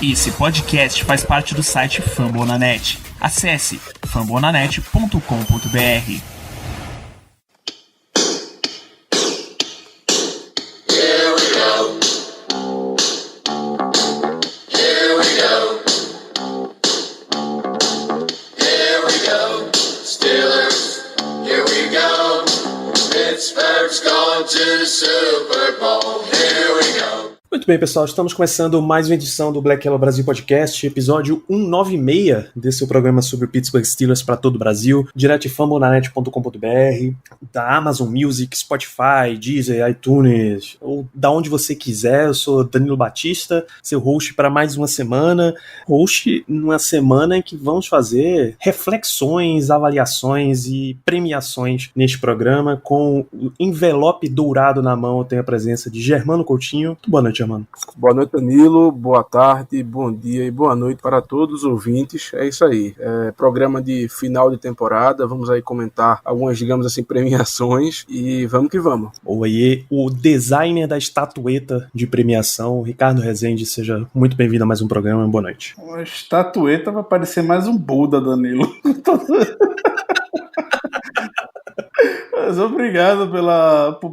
Esse podcast faz parte do site Fambonanet. Acesse fambonanet.com.br. Muito bem, pessoal, estamos começando mais uma edição do Black Yellow Brasil Podcast, episódio 196 desse programa sobre o Pittsburgh Steelers para todo o Brasil, direto de fambonanet.com.br, da Amazon Music, Spotify, Deezer, iTunes, ou da onde você quiser. Eu sou Danilo Batista, seu host para mais uma semana, host numa semana em que vamos fazer reflexões, avaliações e premiações neste programa. Com o envelope dourado na mão, eu tenho a presença de Germano Coutinho. Boa noite, Germano. Boa noite, Danilo, boa tarde, bom dia e boa noite para todos os ouvintes. É isso aí, programa de final de temporada, vamos aí comentar algumas, digamos assim, premiações e vamos que vamos. Ou aí, o designer da estatueta de premiação, Ricardo Rezende, seja muito bem-vindo a mais um programa, boa noite. A estatueta vai parecer mais um Buda, Danilo. Mas obrigado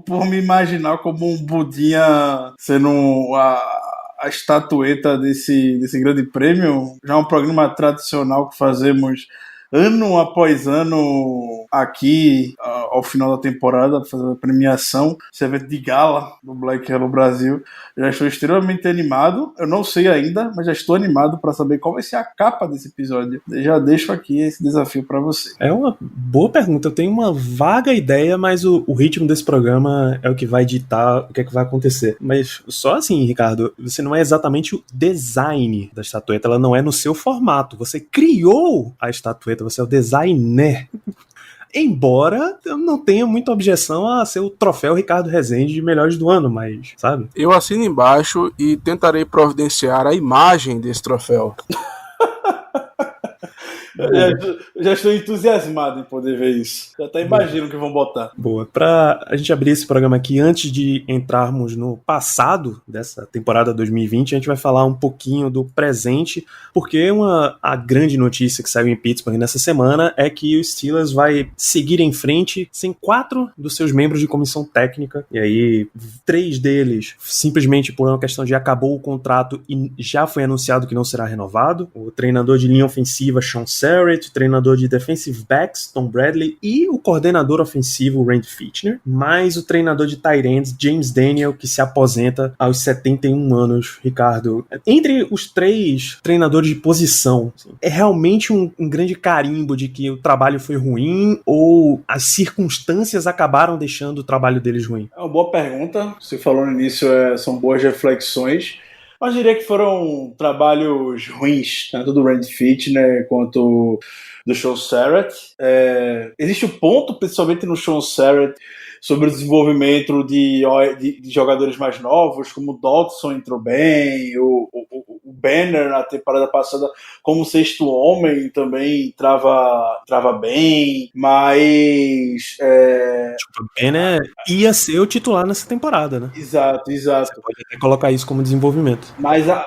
por me imaginar como um Budinha sendo a estatueta desse grande prêmio. Já é um programa tradicional que fazemos ano após ano aqui, ao final da temporada, fazer a premiação, esse evento de gala do Black Yellow Brasil. Já estou extremamente animado. Eu não sei ainda, mas já estou animado para saber qual vai ser a capa desse episódio. Eu já deixo aqui esse desafio para você. É uma boa pergunta. Eu tenho uma vaga ideia, mas o ritmo desse programa é o que vai ditar o que é que vai acontecer. Mas só assim, Ricardo, você não é exatamente o design da estatueta, ela não é no seu formato. Você criou a estatueta, você é o designer. Embora eu não tenha muita objeção a ser o troféu Ricardo Rezende de melhores do ano, mas, sabe? Eu assino embaixo e tentarei providenciar a imagem desse troféu. Já estou entusiasmado em poder ver isso. Já até imagino o que vão botar. Boa. Pra a gente abrir esse programa aqui, antes de entrarmos no passado dessa temporada 2020, a gente vai falar um pouquinho do presente, porque a grande notícia que saiu em Pittsburgh nessa semana é que o Steelers vai seguir em frente sem 4 dos seus membros de comissão técnica, e aí 3 deles simplesmente por uma questão de acabou o contrato e já foi anunciado que não será renovado. O treinador de linha ofensiva, Shaun Sarrett, o treinador de defensive backs, Tom Bradley, e o coordenador ofensivo, Randy Fichtner, mais o treinador de tight ends, James Daniel, que se aposenta aos 71 anos, Ricardo. Entre os 3 treinadores de posição, assim, é realmente um grande carimbo de que o trabalho foi ruim ou as circunstâncias acabaram deixando o trabalho deles ruim? É uma boa pergunta. Você falou no início, são boas reflexões. Mas diria que foram trabalhos ruins, tanto do Randy Fichtner quanto do Shaun Sarrett. Existe um ponto, principalmente no Shaun Sarrett, sobre o desenvolvimento de jogadores mais novos, como o Dodson entrou bem, o Banner na temporada passada como sexto homem também trava bem, mas o Banner ia ser o titular nessa temporada, né? Exato. Você pode até colocar isso como desenvolvimento. Mas a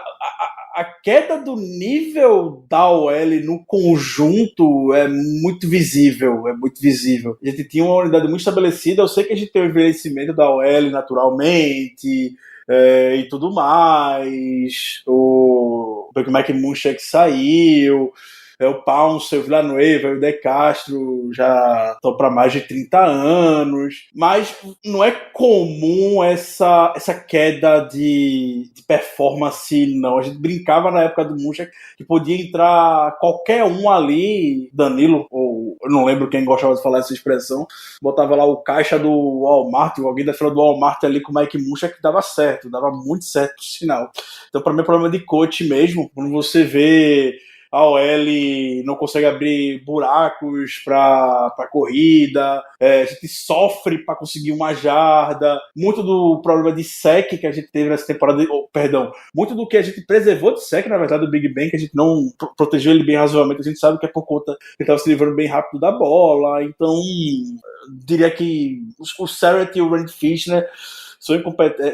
queda do nível da OL no conjunto é muito visível, A gente tinha uma unidade muito estabelecida. Eu sei que a gente tem o envelhecimento da OL naturalmente e tudo mais. O Mike Munchak saiu, o Pounce, o Villanueva, o De Castro já estão para mais de 30 anos, mas não é comum essa queda de performance, não. A gente brincava na época do Munchak que podia entrar qualquer um ali, Danilo, ou eu não lembro quem gostava de falar essa expressão, botava lá o caixa do Walmart, alguém da fila do Walmart ali com o Mike Munchak, que dava certo, dava muito certo, por sinal. Então, para mim, é problema de coach mesmo, quando você vê a OL não consegue abrir buracos para corrida, a gente sofre para conseguir uma jarda, muito do problema de sec que a gente teve nessa temporada, muito do que a gente preservou de sec, na verdade, do Big Ben, que a gente não protegeu ele bem razoavelmente, a gente sabe que é por conta que ele estava se livrando bem rápido da bola. Então diria que o Sarrett e o Randy Fichtner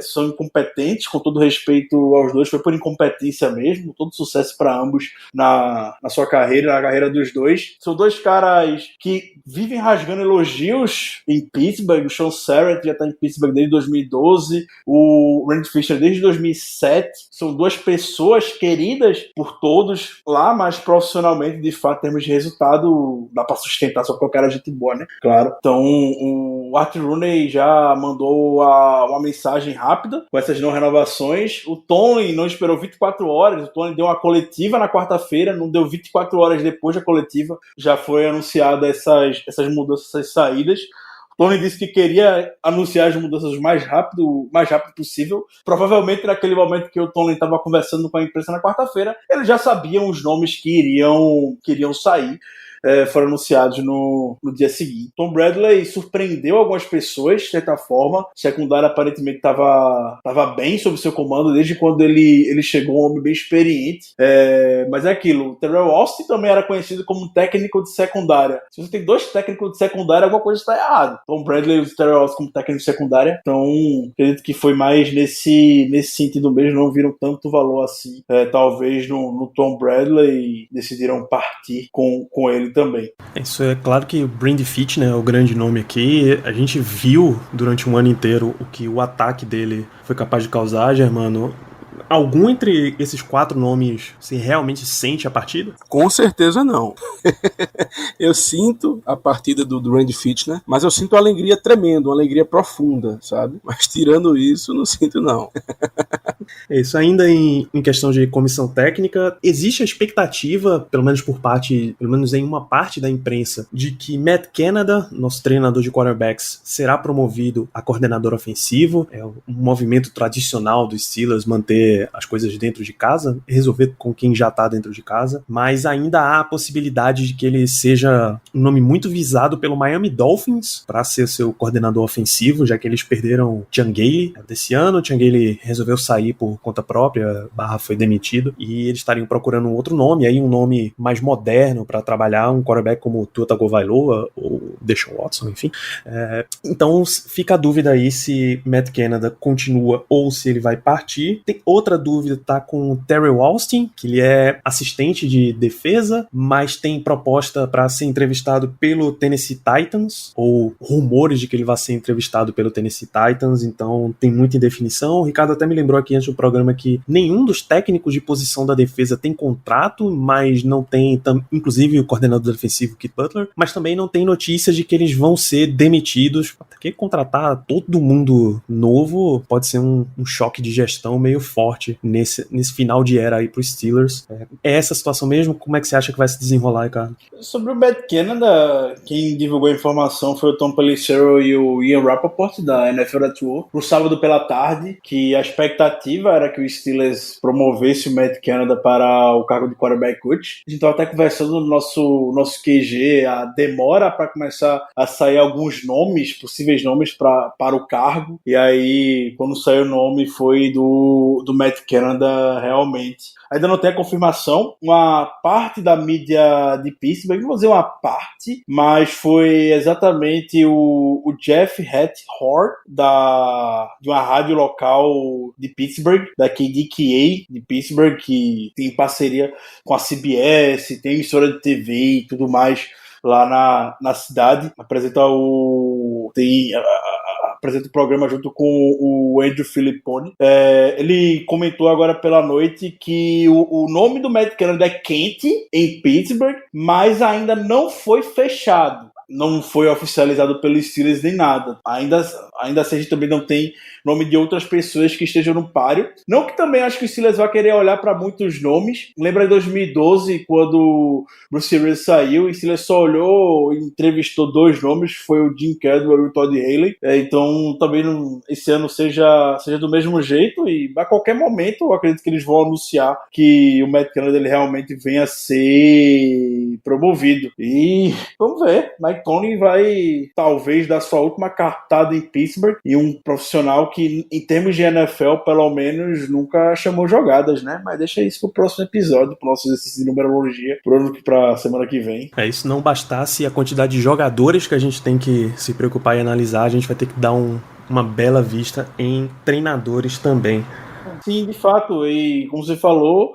são incompetentes, com todo respeito aos dois, foi por incompetência mesmo, todo sucesso para ambos na sua carreira, na carreira dos dois. São dois caras que vivem rasgando elogios em Pittsburgh. O Sean Sarrett já está em Pittsburgh desde 2012, o Randy Fisher desde 2007. São duas pessoas queridas por todos lá, mas profissionalmente, de fato, em termos de resultado, dá para sustentar só porque o cara é gente boa, né? Claro. Então, o Art Rooney já mandou uma mensagem rápida com essas não renovações. O Tony não esperou 24 horas. O Tony deu uma coletiva na quarta-feira, não deu 24 horas depois da coletiva. Já foi anunciada essas mudanças, essas saídas. O Tony disse que queria anunciar as mudanças o mais rápido possível. Provavelmente naquele momento que o Tony estava conversando com a imprensa na quarta-feira, eles já sabiam os nomes que iriam sair. Foram anunciados no dia seguinte. Tom Bradley surpreendeu algumas pessoas, de certa forma. O secundário aparentemente estava bem sob seu comando desde quando ele chegou, um homem bem experiente. Mas é aquilo, o Terrell Austin também era conhecido como técnico de secundária. Se você tem dois técnicos de secundária, alguma coisa está errada. Tom Bradley e o Terrell Austin como técnico de secundária. Então, acredito que foi mais nesse sentido mesmo, não viram tanto valor assim. Talvez no Tom Bradley decidiram partir com ele também. Isso é claro que o Brady Fitch, né, é o grande nome aqui. A gente viu durante um ano inteiro o que o ataque dele foi capaz de causar, Germano. Algum entre esses 4 nomes você realmente sente a partida? Com certeza não. Eu sinto a partida do Randy Fitch, né? Mas eu sinto uma alegria tremenda, uma alegria profunda, sabe? Mas tirando isso, não sinto não. É isso, ainda em questão de comissão técnica, existe a expectativa, pelo menos em uma parte da imprensa, de que Matt Canada, nosso treinador de quarterbacks, será promovido a coordenador ofensivo. É um movimento tradicional dos Steelers manter as coisas dentro de casa, resolver com quem já está dentro de casa, mas ainda há a possibilidade de que ele seja um nome muito visado pelo Miami Dolphins para ser seu coordenador ofensivo, já que eles perderam Chan Gailey desse ano. Chan Gailey resolveu sair por conta própria, foi demitido, e eles estariam procurando um outro nome, aí um nome mais moderno para trabalhar, um quarterback como Tua Tagovailoa ou Deshaun Watson, enfim. Então fica a dúvida aí se Matt Canada continua ou se ele vai partir. Tem outra dúvida, tá com o Terrell Austin, que ele é assistente de defesa, mas tem proposta para ser entrevistado pelo Tennessee Titans, ou rumores de que ele vai ser entrevistado pelo Tennessee Titans, então tem muita indefinição. O Ricardo até me lembrou aqui antes do programa que nenhum dos técnicos de posição da defesa tem contrato, mas não tem, inclusive o coordenador defensivo Keith Butler, mas também não tem notícias de que eles vão ser demitidos, porque contratar todo mundo novo pode ser um choque de gestão meio forte nesse final de era aí pros Steelers. É essa situação mesmo? Como é que você acha que vai se desenrolar, Ricardo? Sobre o Matt Canada, quem divulgou a informação foi o Tom Pelissero e o Ian Rappaport da NFL Network no sábado pela tarde, que a expectativa era que o Steelers promovesse o Matt Canada para o cargo de quarterback coach. A gente estava até conversando no nosso QG, a demora para começar a sair alguns nomes, possíveis nomes para o cargo, e aí quando saiu o nome foi do Matt Canada realmente. Ainda não tem a confirmação. Uma parte da mídia de Pittsburgh, não vou dizer uma parte, mas foi exatamente o Jeff Hathhorn de uma rádio local de Pittsburgh, da KDKA de Pittsburgh, que tem parceria com a CBS, tem emissora de TV e tudo mais lá na cidade. Apresenta o programa junto com o Andrew Filippone. Ele comentou agora pela noite que o nome do Matt Canada é quente em Pittsburgh, mas ainda não foi fechado. Não foi oficializado pelos Steelers nem nada. Ainda assim, a gente também não tem nome de outras pessoas que estejam no páreo. Não que também acho que o Steelers vai querer olhar para muitos nomes. Lembra em 2012, quando o Bruce Arians saiu, o Steelers só olhou e entrevistou 2 nomes, foi o Jim Caldwell e o Todd Haley. Então, também esse ano seja do mesmo jeito, e a qualquer momento eu acredito que eles vão anunciar que o Matt Canada ele realmente venha a ser promovido. E vamos ver, Mike Tony vai talvez dar sua última cartada em Pittsburgh, e um profissional que, em termos de NFL, pelo menos nunca chamou jogadas, né? Mas deixa isso pro próximo episódio, pro nosso exercício de numerologia, pra semana que vem. Isso não bastasse a quantidade de jogadores que a gente tem que se preocupar e analisar, a gente vai ter que dar um uma bela vista em treinadores também. Sim, de fato, e como você falou,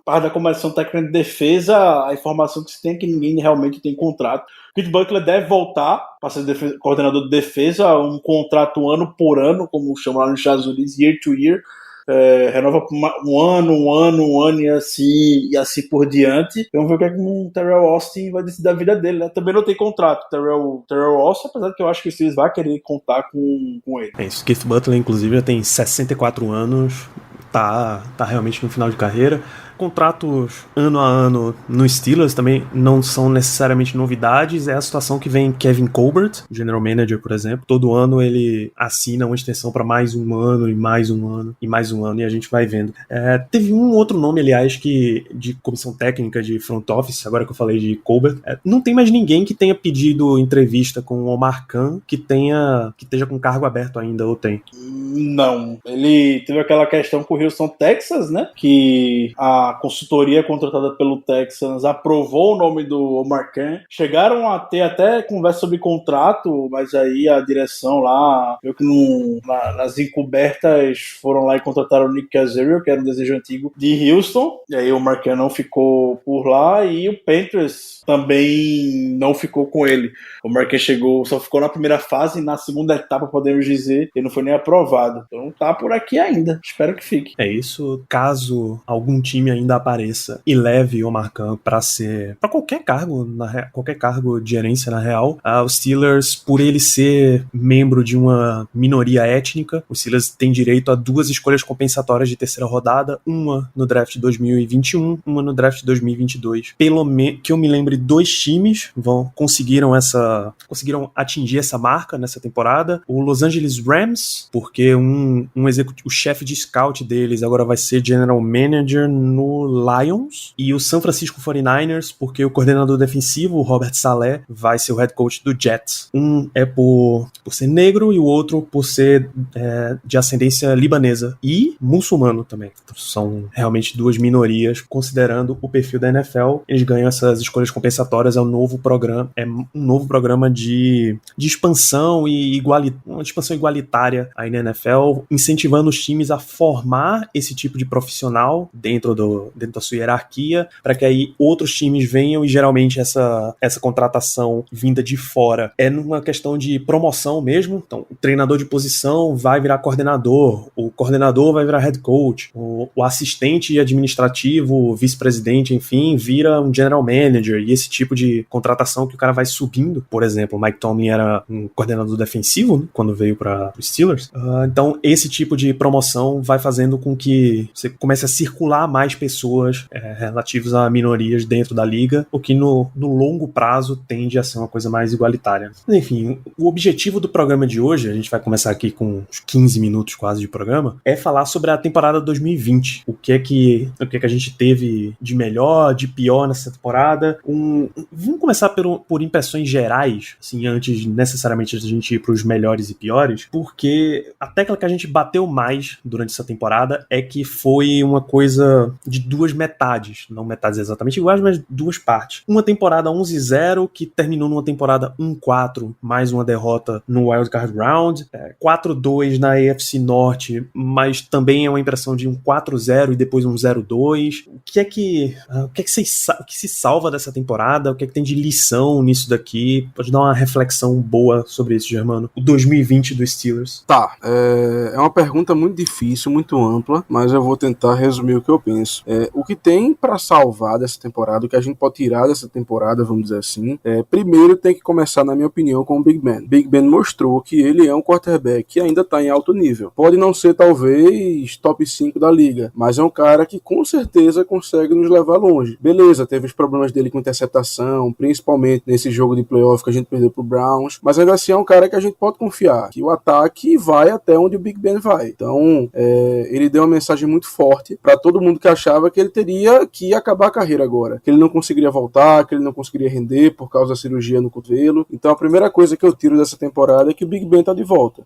parte da comissão técnica de defesa, a informação que se tem é que ninguém realmente tem contrato. Pete Butler deve voltar para ser coordenador de defesa, um contrato ano por ano, como chamam lá nos Estados Unidos, year to year. Renova por um ano e assim por diante. Vamos ver o que é que o Terrell Austin vai decidir da vida dele, né? Também não tem contrato, Terrell Austin, apesar de que eu acho que o Steelers vai querer contar com ele. É isso, Keith Butler, inclusive, já tem 64 anos, tá realmente no final de carreira. Contratos ano a ano no Steelers também não são necessariamente novidades, é a situação que vem Kevin Colbert, General Manager, por exemplo. Todo ano ele assina uma extensão para mais um ano e mais um ano e mais um ano, e a gente vai vendo. Teve um outro nome, aliás, que de comissão técnica de front office, agora que eu falei de Colbert, não tem mais ninguém que tenha pedido entrevista com o Omar Khan que esteja com cargo aberto ainda, ou tem? Não. Ele teve aquela questão com o Houston Texas, né? Que a consultoria contratada pelo Texans aprovou o nome do Omar Khan. Chegaram a ter até conversa sobre contrato, mas aí a direção lá, eu que nas encobertas foram lá e contrataram o Nick Caserio, que era um desejo antigo de Houston. E aí o Omar Khan não ficou por lá e o Panthers também não ficou com ele. O Omar Khan só ficou na primeira fase e na segunda etapa, podemos dizer, ele não foi nem aprovado. Então tá por aqui ainda. Espero que fique. É isso, caso algum time ainda apareça e leve o Omar Khan para qualquer cargo de gerência na real, os Steelers, por ele ser membro de uma minoria étnica, os Steelers têm direito a 2 escolhas compensatórias de terceira rodada, uma no draft de 2021, uma no draft de 2022. Pelo menos que eu me lembre, 2 times conseguiram atingir essa marca nessa temporada. O Los Angeles Rams, porque o chefe de scout deles agora vai ser general manager no Lions, e o San Francisco 49ers, porque o coordenador defensivo, o Robert Saleh, vai ser o head coach do Jets. Um é por ser negro e o outro por ser de ascendência libanesa e muçulmano também. São realmente 2 minorias, considerando o perfil da NFL. Eles ganham essas escolhas compensatórias, é um novo programa de expansão e uma expansão igualitária aí na NFL, incentivando os times a formar esse tipo de profissional dentro da sua hierarquia, para que aí outros times venham, e geralmente essa contratação vinda de fora é numa questão de promoção mesmo. Então, o treinador de posição vai virar coordenador, o coordenador vai virar head coach, o assistente administrativo, o vice-presidente, enfim, vira um general manager, e esse tipo de contratação que o cara vai subindo. Por exemplo, o Mike Tomlin era um coordenador defensivo, né, quando veio para os Steelers. Então, esse tipo de promoção vai fazendo com que você comece a circular mais pessoas relativas a minorias dentro da liga, o que no longo prazo tende a ser uma coisa mais igualitária. Mas, enfim, o objetivo do programa de hoje, a gente vai começar aqui com uns 15 minutos quase de programa, é falar sobre a temporada 2020. O que é que a gente teve de melhor, de pior nessa temporada. Vamos começar por impressões gerais, assim, antes necessariamente de a gente ir para os melhores e piores, porque a tecla que a gente bateu mais durante essa temporada é que foi uma coisa de 2 metades, não metades exatamente iguais, mas 2 partes. Uma temporada 11-0 que terminou numa temporada 1-4, mais uma derrota no Wild Card Round, 4-2 na AFC Norte, mas também é uma impressão de um 4-0 e depois um 0-2. O que se salva dessa temporada? O que é que tem de lição nisso daqui? Pode dar uma reflexão boa sobre isso, Germano. O 2020 do Steelers. Tá, é uma pergunta muito difícil, muito ampla, mas eu vou tentar resumir o que eu penso. O que tem pra salvar dessa temporada, o que a gente pode tirar dessa temporada, vamos dizer assim, primeiro tem que começar, na minha opinião, com o Big Ben. Big Ben mostrou que ele é um quarterback que ainda tá em alto nível. Pode não ser, talvez, top 5 da liga, mas é um cara que com certeza consegue nos levar longe. Beleza, teve os problemas dele com interceptação, principalmente nesse jogo de playoff que a gente perdeu pro Browns, mas ainda assim é um cara que a gente pode confiar, que o ataque vai até onde o Big Ben vai. Então, ele deu uma mensagem muito forte para todo mundo que achava achava que ele teria que acabar a carreira agora, que ele não conseguiria voltar, que ele não conseguiria render por causa da cirurgia no cotovelo. Então a primeira coisa que eu tiro dessa temporada é que o Big Ben tá de volta.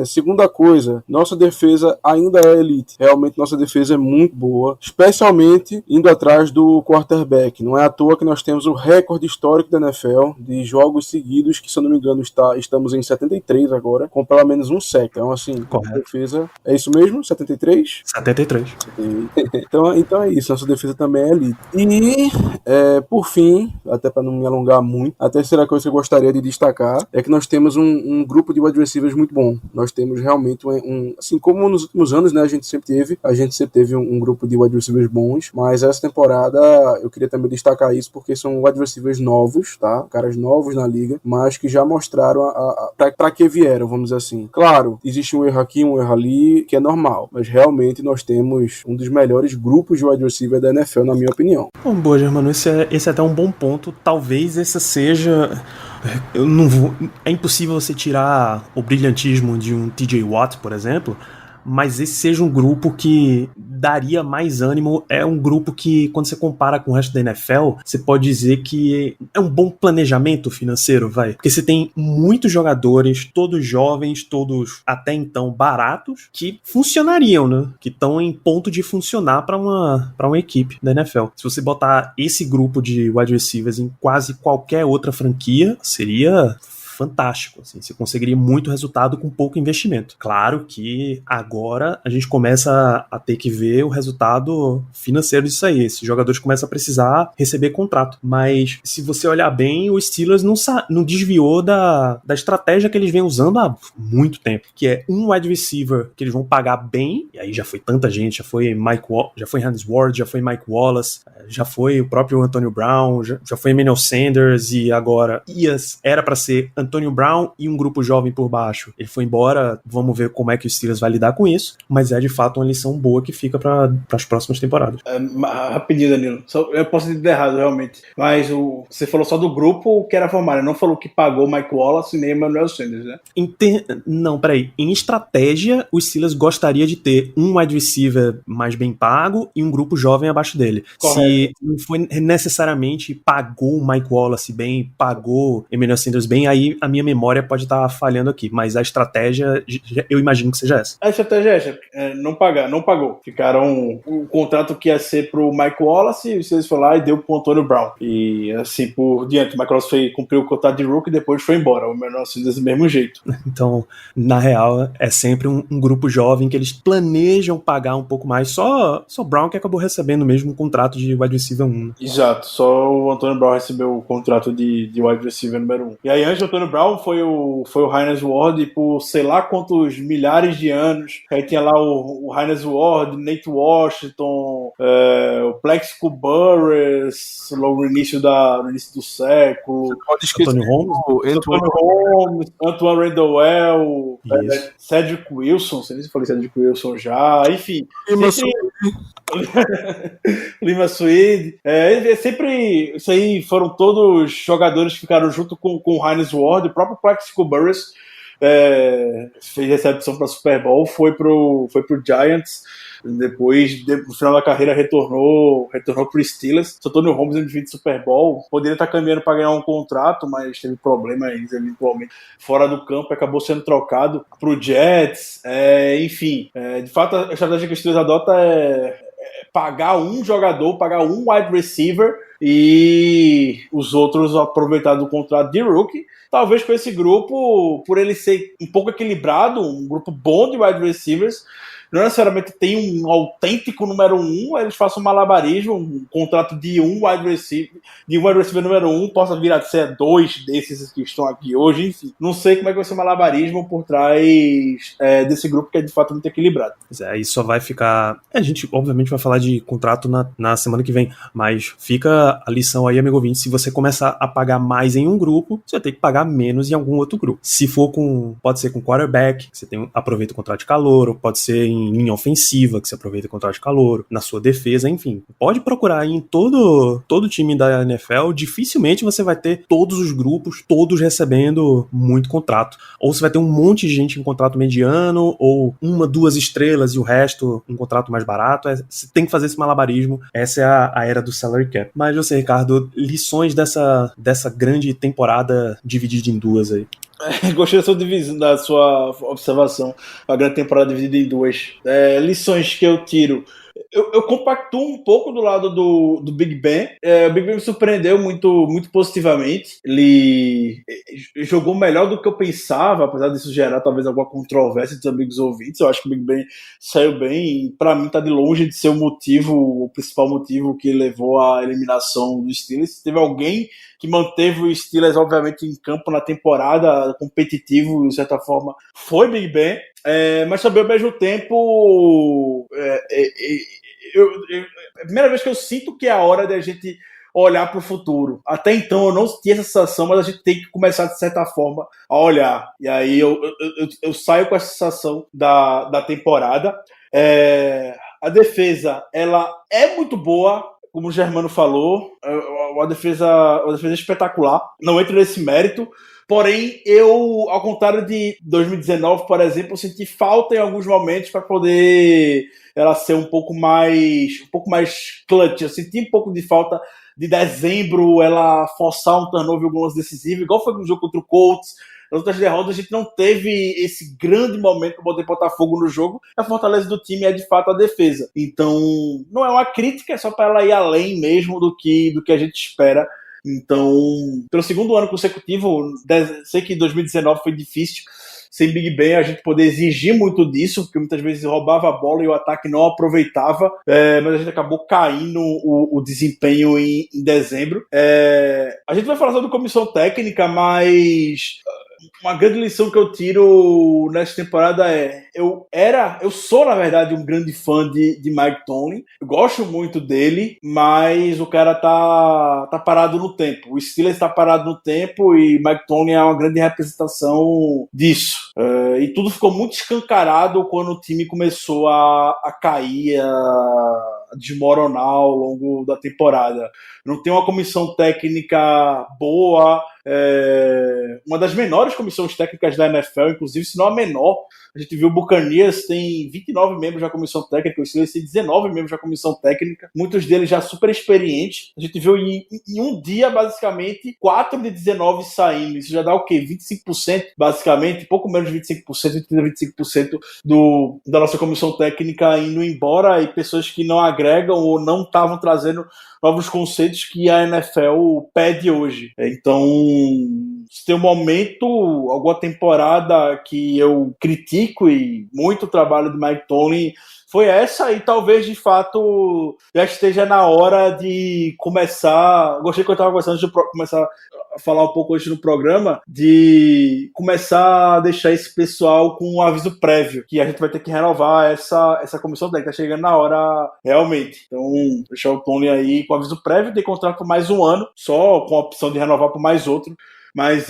Segunda coisa, nossa defesa ainda é elite. Realmente nossa defesa é muito boa, especialmente indo atrás do quarterback. Não é à toa que nós temos o recorde histórico da NFL de jogos seguidos, que se eu não me engano estamos em 73 agora, com pelo menos um sack. Então assim, a defesa é isso mesmo? 73? 73. Então é isso, nossa defesa também é elite. E por fim, até para não me alongar muito, a terceira coisa que eu gostaria de destacar é que nós temos um grupo de wide receivers muito bom. Nós temos realmente assim como nos últimos anos, né, a gente sempre teve um grupo de wide receivers bons, mas essa temporada eu queria também destacar isso porque são wide receivers novos, tá? Caras novos na liga, mas que já mostraram para que vieram, vamos dizer assim. Claro, existe um erro aqui, um erro ali, que é normal, mas realmente nós temos um dos melhores grupos de wide receiver da NFL, na minha opinião. Bom, boa, Germano, esse é até um bom ponto. Talvez essa seja... É impossível você tirar o brilhantismo de um TJ Watt, por exemplo, mas esse seja um grupo que daria mais ânimo. É um grupo que, quando você compara com o resto da NFL, você pode dizer que é um bom planejamento financeiro, porque você tem muitos jogadores, todos jovens, todos até então baratos, que funcionariam, né? Que estão em ponto de funcionar para uma equipe da NFL. Se você botar esse grupo de wide receivers em quase qualquer outra franquia, seria fantástico, assim, você conseguiria muito resultado com pouco investimento. Claro que agora a gente começa a ter que ver o resultado financeiro disso aí. Esses jogadores começam a precisar receber contrato. Mas se você olhar bem, o Steelers não desviou da estratégia que eles vêm usando há muito tempo, que é um wide receiver que eles vão pagar bem, e aí já foi tanta gente, já foi Hannes Ward, já foi Mike Wallace, já foi o próprio Antonio Brown, já foi Emmanuel Sanders, e agora era para ser Antonio Brown e um grupo jovem por baixo. Ele foi embora, vamos ver como é que o Steelers vai lidar com isso, mas é de fato uma lição boa que fica para as próximas temporadas. Rapidinho, Danilo, eu posso ter errado realmente, mas você falou só do grupo que era formado, não falou que pagou Mike Wallace nem Emmanuel Sanders, né? Não, peraí. Em estratégia, o Steelers gostaria de ter um wide receiver mais bem pago e um grupo jovem abaixo dele. Correto. Se não foi necessariamente pagou o Mike Wallace bem, pagou Emmanuel Sanders bem, aí a minha memória pode estar falhando aqui, mas a estratégia, eu imagino que seja essa. A estratégia é essa, não pagou. Ficaram o contrato que ia ser pro Mike Wallace, e vocês foram lá e deu pro Antonio Brown. E assim por diante, o Mike Wallace cumpriu o contrato de rookie e depois foi embora. O Emmanuel Sanders do mesmo jeito. Então, na real, é sempre um grupo jovem que eles planejam pagar um pouco mais. Só Brown que acabou recebendo mesmo um contrato de wide receiver 1. Exato, só o Antonio Brown recebeu o contrato de wide receiver número 1. E aí antes do Antonio Brown foi o Hines Ward por sei lá quantos milhares de anos. Aí tinha lá o Hines Ward, Nate Washington, o Plexico Burress, logo no início do século. Pode esquecer Antonio Holmes, Antoine Randall, Cedric Wilson, não sei se eu falei Cedric Wilson já, enfim. Lima Suede. Sempre isso aí foram todos jogadores que ficaram junto com o Hines Ward, o próprio Plexico Burress fez recepção para Super Bowl, foi pro Giants. Depois, no final da carreira, retornou pro Steelers. O Antonio Holmes, MVP de Super Bowl, poderia estar caminhando para ganhar um contrato, mas teve problemas eventualmente fora do campo, acabou sendo trocado pro Jets. Enfim, de fato, a estratégia que o Steelers adota é pagar um jogador, pagar um wide receiver e os outros aproveitar do contrato de rookie. Talvez com esse grupo, por ele ser um pouco equilibrado, um grupo bom de wide receivers, não necessariamente tem um autêntico número 1, eles façam um malabarismo, um contrato de um wide receiver número 1 possa vir a ser 2 desses que estão aqui hoje, enfim. Não sei como é que vai ser o malabarismo por trás desse grupo que é de fato muito equilibrado. Aí só vai ficar... A gente obviamente vai falar de contrato na semana que vem, mas fica a lição aí, amigo ouvinte, se você começar a pagar mais em um grupo, você vai ter que pagar menos em algum outro grupo. Se for pode ser com quarterback, você aproveita o contrato de calouro, pode ser em tem linha ofensiva, que se aproveita contra de calor, na sua defesa, enfim. Pode procurar em todo time da NFL, dificilmente você vai ter todos os grupos, todos recebendo muito contrato. Ou você vai ter um monte de gente em contrato mediano, ou 1, 2 estrelas e o resto um contrato mais barato. Você tem que fazer esse malabarismo. Essa é a era do salary cap. Mas você, Ricardo, lições dessa grande temporada dividida em duas aí. Gostei da sua observação. A grande temporada dividida em duas. Lições que eu tiro. Eu compactuo um pouco do lado do Big Ben. O Big Ben me surpreendeu muito, muito positivamente. Ele jogou melhor do que eu pensava, apesar disso gerar talvez alguma controvérsia dos amigos ouvintes. Eu acho que o Big Ben saiu bem. Para mim, tá de longe de ser o principal motivo que levou à eliminação do Steelers. Se teve alguém que manteve o Steelers, obviamente, em campo na temporada, competitivo, de certa forma, foi Big Ben. Mas também, ao mesmo tempo, é a primeira vez que eu sinto que é a hora da gente olhar para o futuro. Até então eu não tinha essa sensação, mas a gente tem que começar, de certa forma, a olhar. E aí eu saio com essa sensação da temporada. A defesa, ela é muito boa, como o Germano falou, uma defesa espetacular. Não entro nesse mérito. Porém, eu, ao contrário de 2019, por exemplo, eu senti falta em alguns momentos para poder ela ser um pouco mais clutch. Eu senti um pouco de falta de dezembro, ela forçar um turnover em alguns decisivos, igual foi no jogo contra o Colts. Nas outras derrotas, a gente não teve esse grande momento para poder botar fogo no jogo. A fortaleza do time é, de fato, a defesa. Então, não é uma crítica, é só para ela ir além mesmo do que a gente espera. Então, pelo segundo ano consecutivo, sei que 2019 foi difícil, sem Big Ben a gente poder exigir muito disso, porque muitas vezes roubava a bola e o ataque não aproveitava, mas a gente acabou caindo o desempenho em dezembro. A gente vai falar sobre comissão técnica, mas uma grande lição que eu tiro nessa temporada eu sou, na verdade, um grande fã de Mike Tomlin. Eu gosto muito dele, mas o cara tá parado no tempo. O Steelers tá parado no tempo e Mike Tomlin é uma grande representação disso. E tudo ficou muito escancarado quando o time começou a cair, a desmoronar ao longo da temporada. Não tem uma comissão técnica boa, uma das menores comissões técnicas da NFL, inclusive, se não a menor. A gente viu o Buccaneers tem 29 membros da comissão técnica, o Steelers tem 19 membros da comissão técnica, muitos deles já super experientes. A gente viu em um dia, basicamente, 4 de 19 saindo. Isso já dá o quê? 25%, basicamente, pouco menos de 25%, 25% da nossa comissão técnica indo embora, e pessoas que não agregam ou não estavam trazendo novos conceitos que a NFL pede hoje. Então, se tem um momento, alguma temporada que eu critico e muito o trabalho do Mike Tomlin, foi essa, e talvez de fato já esteja na hora de começar. Gostei que eu estava conversando de começar a falar um pouco hoje no programa, de começar a deixar esse pessoal com um aviso prévio, que a gente vai ter que renovar essa comissão técnica. Tá chegando na hora realmente. Então, deixar o Tony aí com aviso prévio, ter contrato por mais um ano, só com a opção de renovar por mais outro. Mas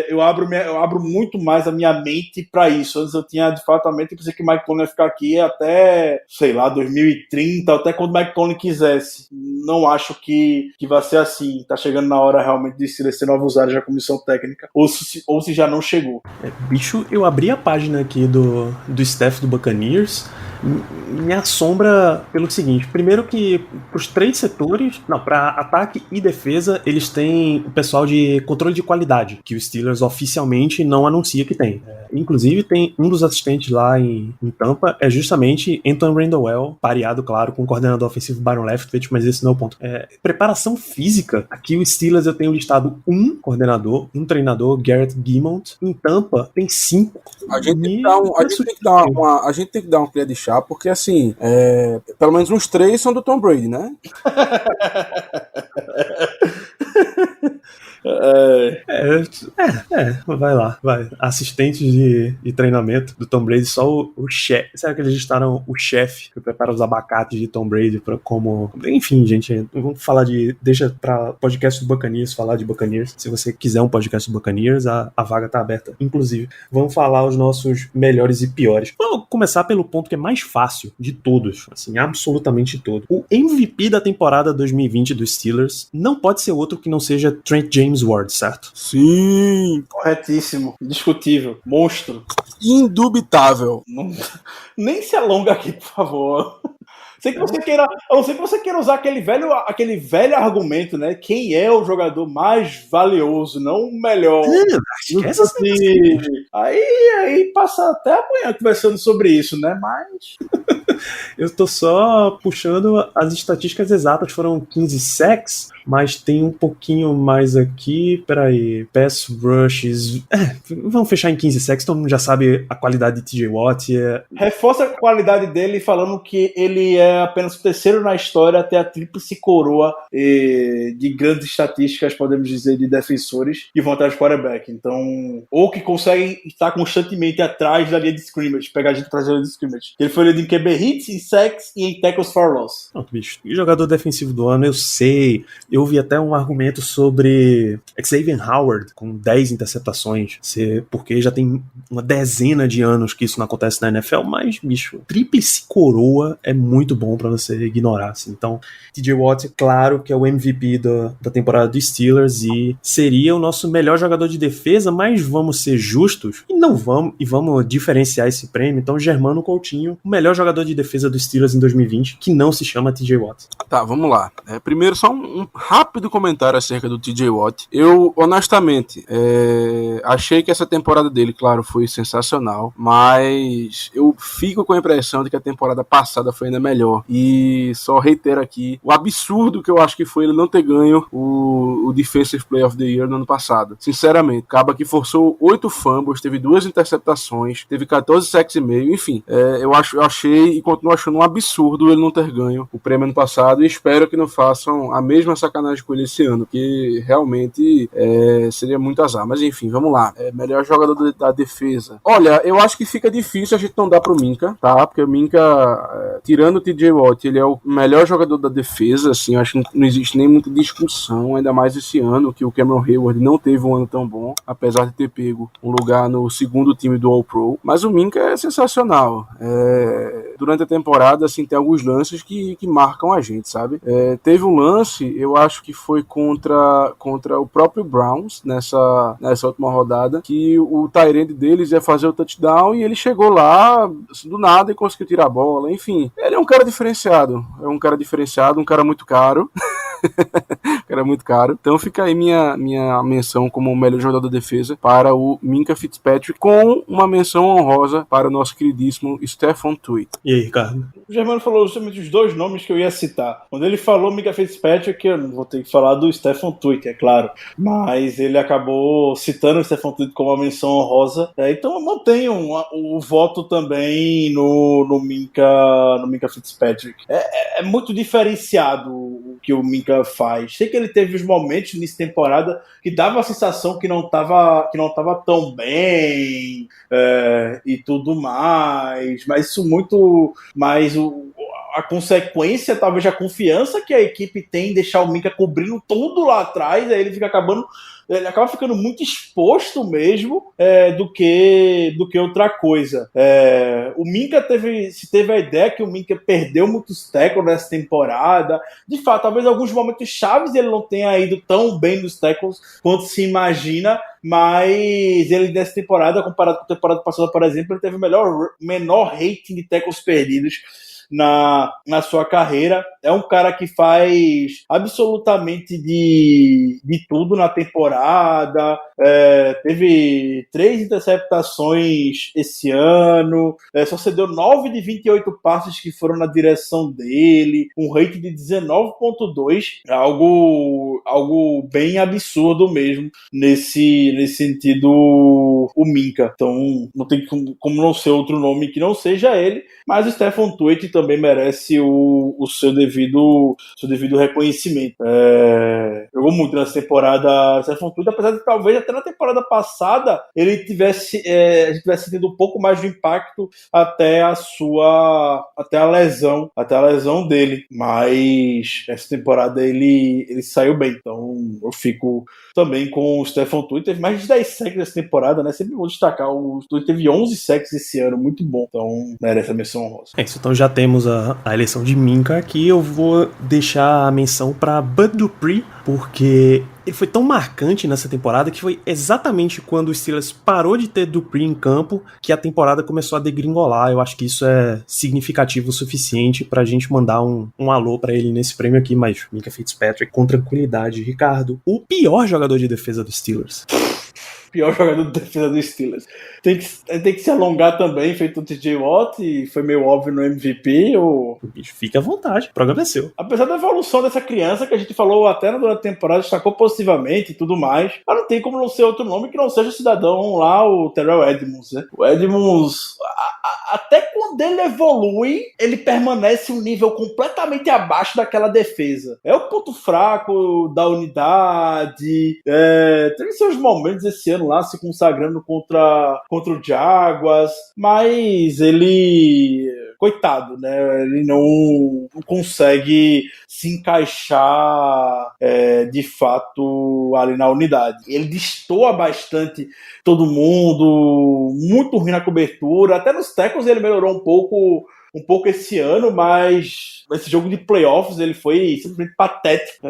eu abro muito mais a minha mente para isso. Antes eu tinha, de fato, a mente que pensei que o Mike Tomlin ia ficar aqui até, sei lá, 2030, até quando o Mike Tomlin quisesse. Não acho que vai ser assim. Tá chegando na hora realmente de selecionar novos áreas da comissão técnica, ou se já não chegou. Bicho, eu abri a página aqui do staff do Buccaneers, me assombra pelo seguinte: primeiro que pros 3 setores, para ataque e defesa, eles têm o pessoal de controle de qualidade, que o Steelers oficialmente não anuncia que tem. Inclusive, tem um dos assistentes lá em Tampa, é justamente Anton Randall, pareado, claro, com o coordenador ofensivo Byron Leftwich, mas esse não é o ponto. Preparação física, aqui o Steelers eu tenho listado um coordenador, um treinador, Garrett Guimont. Em Tampa tem 5. A gente tem que dar uma colher de chá, porque assim, pelo menos uns 3 são do Tom Brady, né? Vai lá, vai. Assistentes de treinamento do Tom Brady, só o chefe. Será que eles listaram o chefe que prepara os abacates de Tom Brady como... Enfim, gente, vamos falar deixa pra podcast do Buccaneers falar de Buccaneers. Se você quiser um podcast do Buccaneers, a vaga tá aberta. Inclusive, vamos falar os nossos melhores e piores. Vamos começar pelo ponto que é mais fácil de todos, assim, absolutamente todo. O MVP da temporada 2020 dos Steelers não pode ser outro que não seja Trent James Ward, certo? Sim, Corretíssimo. Indiscutível. Monstro. indubitável. Nem se alonga aqui, por favor. A não ser que você queira usar aquele velho argumento, né? Quem é o jogador mais valioso, não o melhor. Esquece esse Aí passa até amanhã conversando sobre isso, né? Mas... Eu tô só puxando as estatísticas exatas, foram 15 sacks, mas tem um pouquinho mais aqui, peraí, pass rushes, vamos fechar em 15 sacks, todo mundo já sabe a qualidade de TJ Watt. Reforça a qualidade dele falando que ele é apenas o terceiro na história a ter a tríplice coroa de grandes estatísticas, podemos dizer, de defensores que vão atrás do quarterback. Então, ou que conseguem estar constantemente atrás da linha de scrimmage, pegar a gente atrás da linha de scrimmage. Ele foi lido em QB hits, em sacks e em tackles for loss. Pronto, bicho. E jogador defensivo do ano, eu sei. Eu vi até um argumento sobre Xavier Howard com 10 interceptações, porque já tem uma dezena de anos que isso não acontece na NFL, mas, bicho, tríplice coroa é muito bom pra você ignorar, assim. Então, TJ Watt, claro que é o MVP da temporada dos Steelers e seria o nosso melhor jogador de defesa, mas vamos ser justos e vamos diferenciar esse prêmio. Então, Germano Coutinho, o melhor jogador de defesa dos Steelers em 2020, que não se chama TJ Watt. Tá, vamos lá. Primeiro, só um rápido comentário acerca do TJ Watt. Eu, honestamente, achei que essa temporada dele, claro, foi sensacional, mas eu fico com a impressão de que a temporada passada foi ainda melhor. E só reitero aqui o absurdo que eu acho que foi ele não ter ganho o Defensive Player of the Year no ano passado. Sinceramente, acaba que forçou 8 fumbles, teve 2 interceptações, teve 14 sacks e meio, enfim. Eu achei e continuo achando um absurdo ele não ter ganho o prêmio ano passado e espero que não façam a mesma sacanagem com ele esse ano, que realmente seria muito azar. Mas enfim, vamos lá. Melhor jogador da defesa. Olha, eu acho que fica difícil a gente não dar pro Minkah, tá? Porque o Minkah, tirando o TJ Watt, ele é o melhor jogador da defesa, assim, eu acho que não existe nem muita discussão, ainda mais esse ano, que o Cameron Hayward não teve um ano tão bom, apesar de ter pego um lugar no segundo time do All-Pro. Mas o Minkah é sensacional. Durante a temporada, assim, tem alguns lances que marcam a gente, sabe? Teve um lance, eu acho que foi contra o próprio Browns, nessa última rodada, que o tight end deles ia fazer o touchdown e ele chegou lá, assim, do nada, e conseguiu tirar a bola. Enfim, ele é um cara diferenciado. Um cara muito caro. Cara muito caro. Então fica aí minha menção como o melhor jogador da defesa para o Minkah Fitzpatrick, com uma menção honrosa para o nosso queridíssimo Stephon Tuitt. E aí, Ricardo? O Germano falou justamente os dois nomes que eu ia citar. Quando ele falou Minkah Fitzpatrick, eu não vou ter que falar do Stephon Tuitt, é claro. Mas ele acabou citando o Stephon Tuitt como uma menção honrosa. Então eu mantenho o voto também no Minkah Fitzpatrick. É muito diferenciado o que o Minkah faz. Sei que ele teve os momentos nessa temporada que dava a sensação que não tava tão bem e tudo mais, mas isso muito mais a consequência, talvez, a confiança que a equipe tem em deixar o Minkah cobrindo tudo lá atrás, aí ele acaba ficando muito exposto mesmo do que outra coisa. O Minkah teve a ideia que o Minkah perdeu muitos tackles nessa temporada. De fato, talvez em alguns momentos chaves ele não tenha ido tão bem nos tackles quanto se imagina, mas ele nessa temporada, comparado com a temporada passada, por exemplo, ele teve o menor rating de tackles perdidos na sua carreira. É um cara que faz absolutamente de tudo na temporada. Teve 3 interceptações esse ano, só cedeu 9 de 28 passes que foram na direção dele, um rate de 19.2, algo bem absurdo mesmo nesse sentido, o Minkah. Então não tem como não ser outro nome que não seja ele, mas o Stephon Tuitt também merece o seu devido reconhecimento. Jogou muito nessa temporada, Stephen Curry, apesar de talvez até na temporada passada ele a gente tivesse tido um pouco mais de impacto até a lesão dele, mas essa temporada ele saiu bem, então eu fico também com o Stephen Curry. Teve mais de 10 sacks nessa temporada, né? Sempre vou destacar, o Curry teve 11 sacks esse ano, muito bom, então merece a menção honrosa. É isso, então já temos a eleição de Minka aqui. Eu vou deixar a menção para Bud Dupree, porque ele foi tão marcante nessa temporada que foi exatamente quando o Steelers parou de ter Dupree em campo que a temporada começou a degringolar. Eu acho que isso é significativo o suficiente pra gente mandar um alô pra ele nesse prêmio aqui, mas Minka Fitzpatrick com tranquilidade. Ricardo, o pior jogador de defesa dos Steelers. Pior jogador de defesa dos Steelers. Tem que se alongar também, feito o TJ Watt, e foi meio óbvio no MVP. Bicho, fique à vontade, o programa é seu. Apesar da evolução dessa criança, que a gente falou até durante a temporada, destacou positivamente e tudo mais, mas não tem como não ser outro nome que não seja o cidadão lá, o Terrell Edmunds, né? O Edmunds, até quando ele evolui, ele permanece um nível completamente abaixo daquela defesa. É o ponto fraco da unidade, teve seus momentos esse ano lá se consagrando contra o Jaguars, mas ele, coitado, né? Ele não consegue se encaixar de fato ali na unidade. Ele destoa bastante todo mundo, muito ruim na cobertura, até nos tackles ele melhorou um pouco esse ano, mas esse jogo de playoffs ele foi simplesmente patético.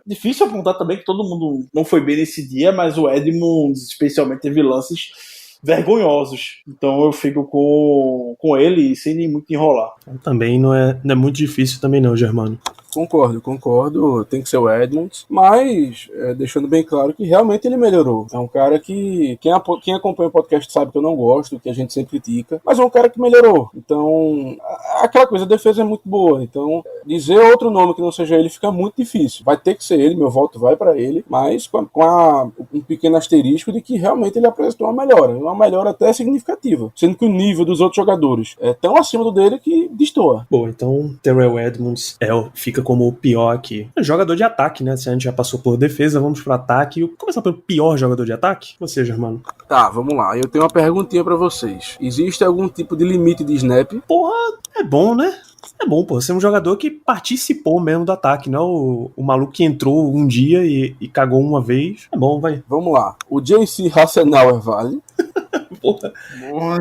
Difícil apontar também que todo mundo não foi bem nesse dia, mas o Edmunds especialmente teve lances vergonhosos. Então eu fico com ele sem nem muito enrolar. Também não é muito difícil também não, Germano. Concordo, tem que ser o Edmunds, mas deixando bem claro que realmente ele melhorou. É um cara que quem acompanha o podcast sabe que eu não gosto, que a gente sempre critica, mas é um cara que melhorou. Então, aquela coisa, a defesa é muito boa, então dizer outro nome que não seja ele fica muito difícil. Vai ter que ser ele, meu voto vai para ele, mas com um pequeno asterisco de que realmente ele apresentou uma melhora até significativa, sendo que o nível dos outros jogadores é tão acima do dele que destoa. Bom, então Terrell Edmunds fica como o pior aqui. Jogador de ataque, né? Se a gente já passou por defesa, vamos pro ataque. Vamos começar pelo pior jogador de ataque? Você, Germano. Tá, vamos lá. Eu tenho uma perguntinha pra vocês. Existe algum tipo de limite de snap? Porra, é bom, né? É bom, pô. Você é um jogador que participou mesmo do ataque, não o maluco que entrou um dia e cagou uma vez. É bom, vai. Vamos lá. O J.C. Hassenauer vale? Porra,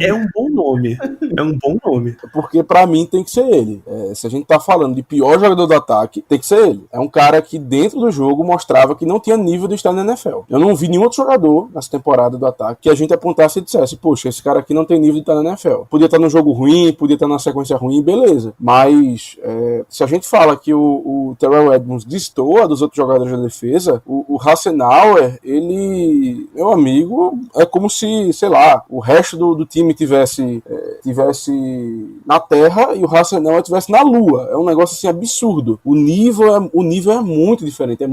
é um bom nome. É um bom nome. Porque pra mim tem que ser ele. Se a gente tá falando de pior jogador do ataque, tem que ser ele. É um cara que dentro do jogo mostrava que não tinha nível de estar na NFL. Eu não vi nenhum outro jogador nessa temporada do ataque que a gente apontasse e dissesse, poxa, esse cara aqui não tem nível de estar na NFL. Podia estar num jogo ruim, podia estar numa sequência ruim, beleza. Mas se a gente fala que o Terrell Edmunds destoa dos outros jogadores da defesa, o Hassenauer, ele, meu amigo, é como se, sei lá, o resto do time tivesse na Terra e o Hassenauer tivesse na Lua. É um negócio assim absurdo. O nível é muito diferente,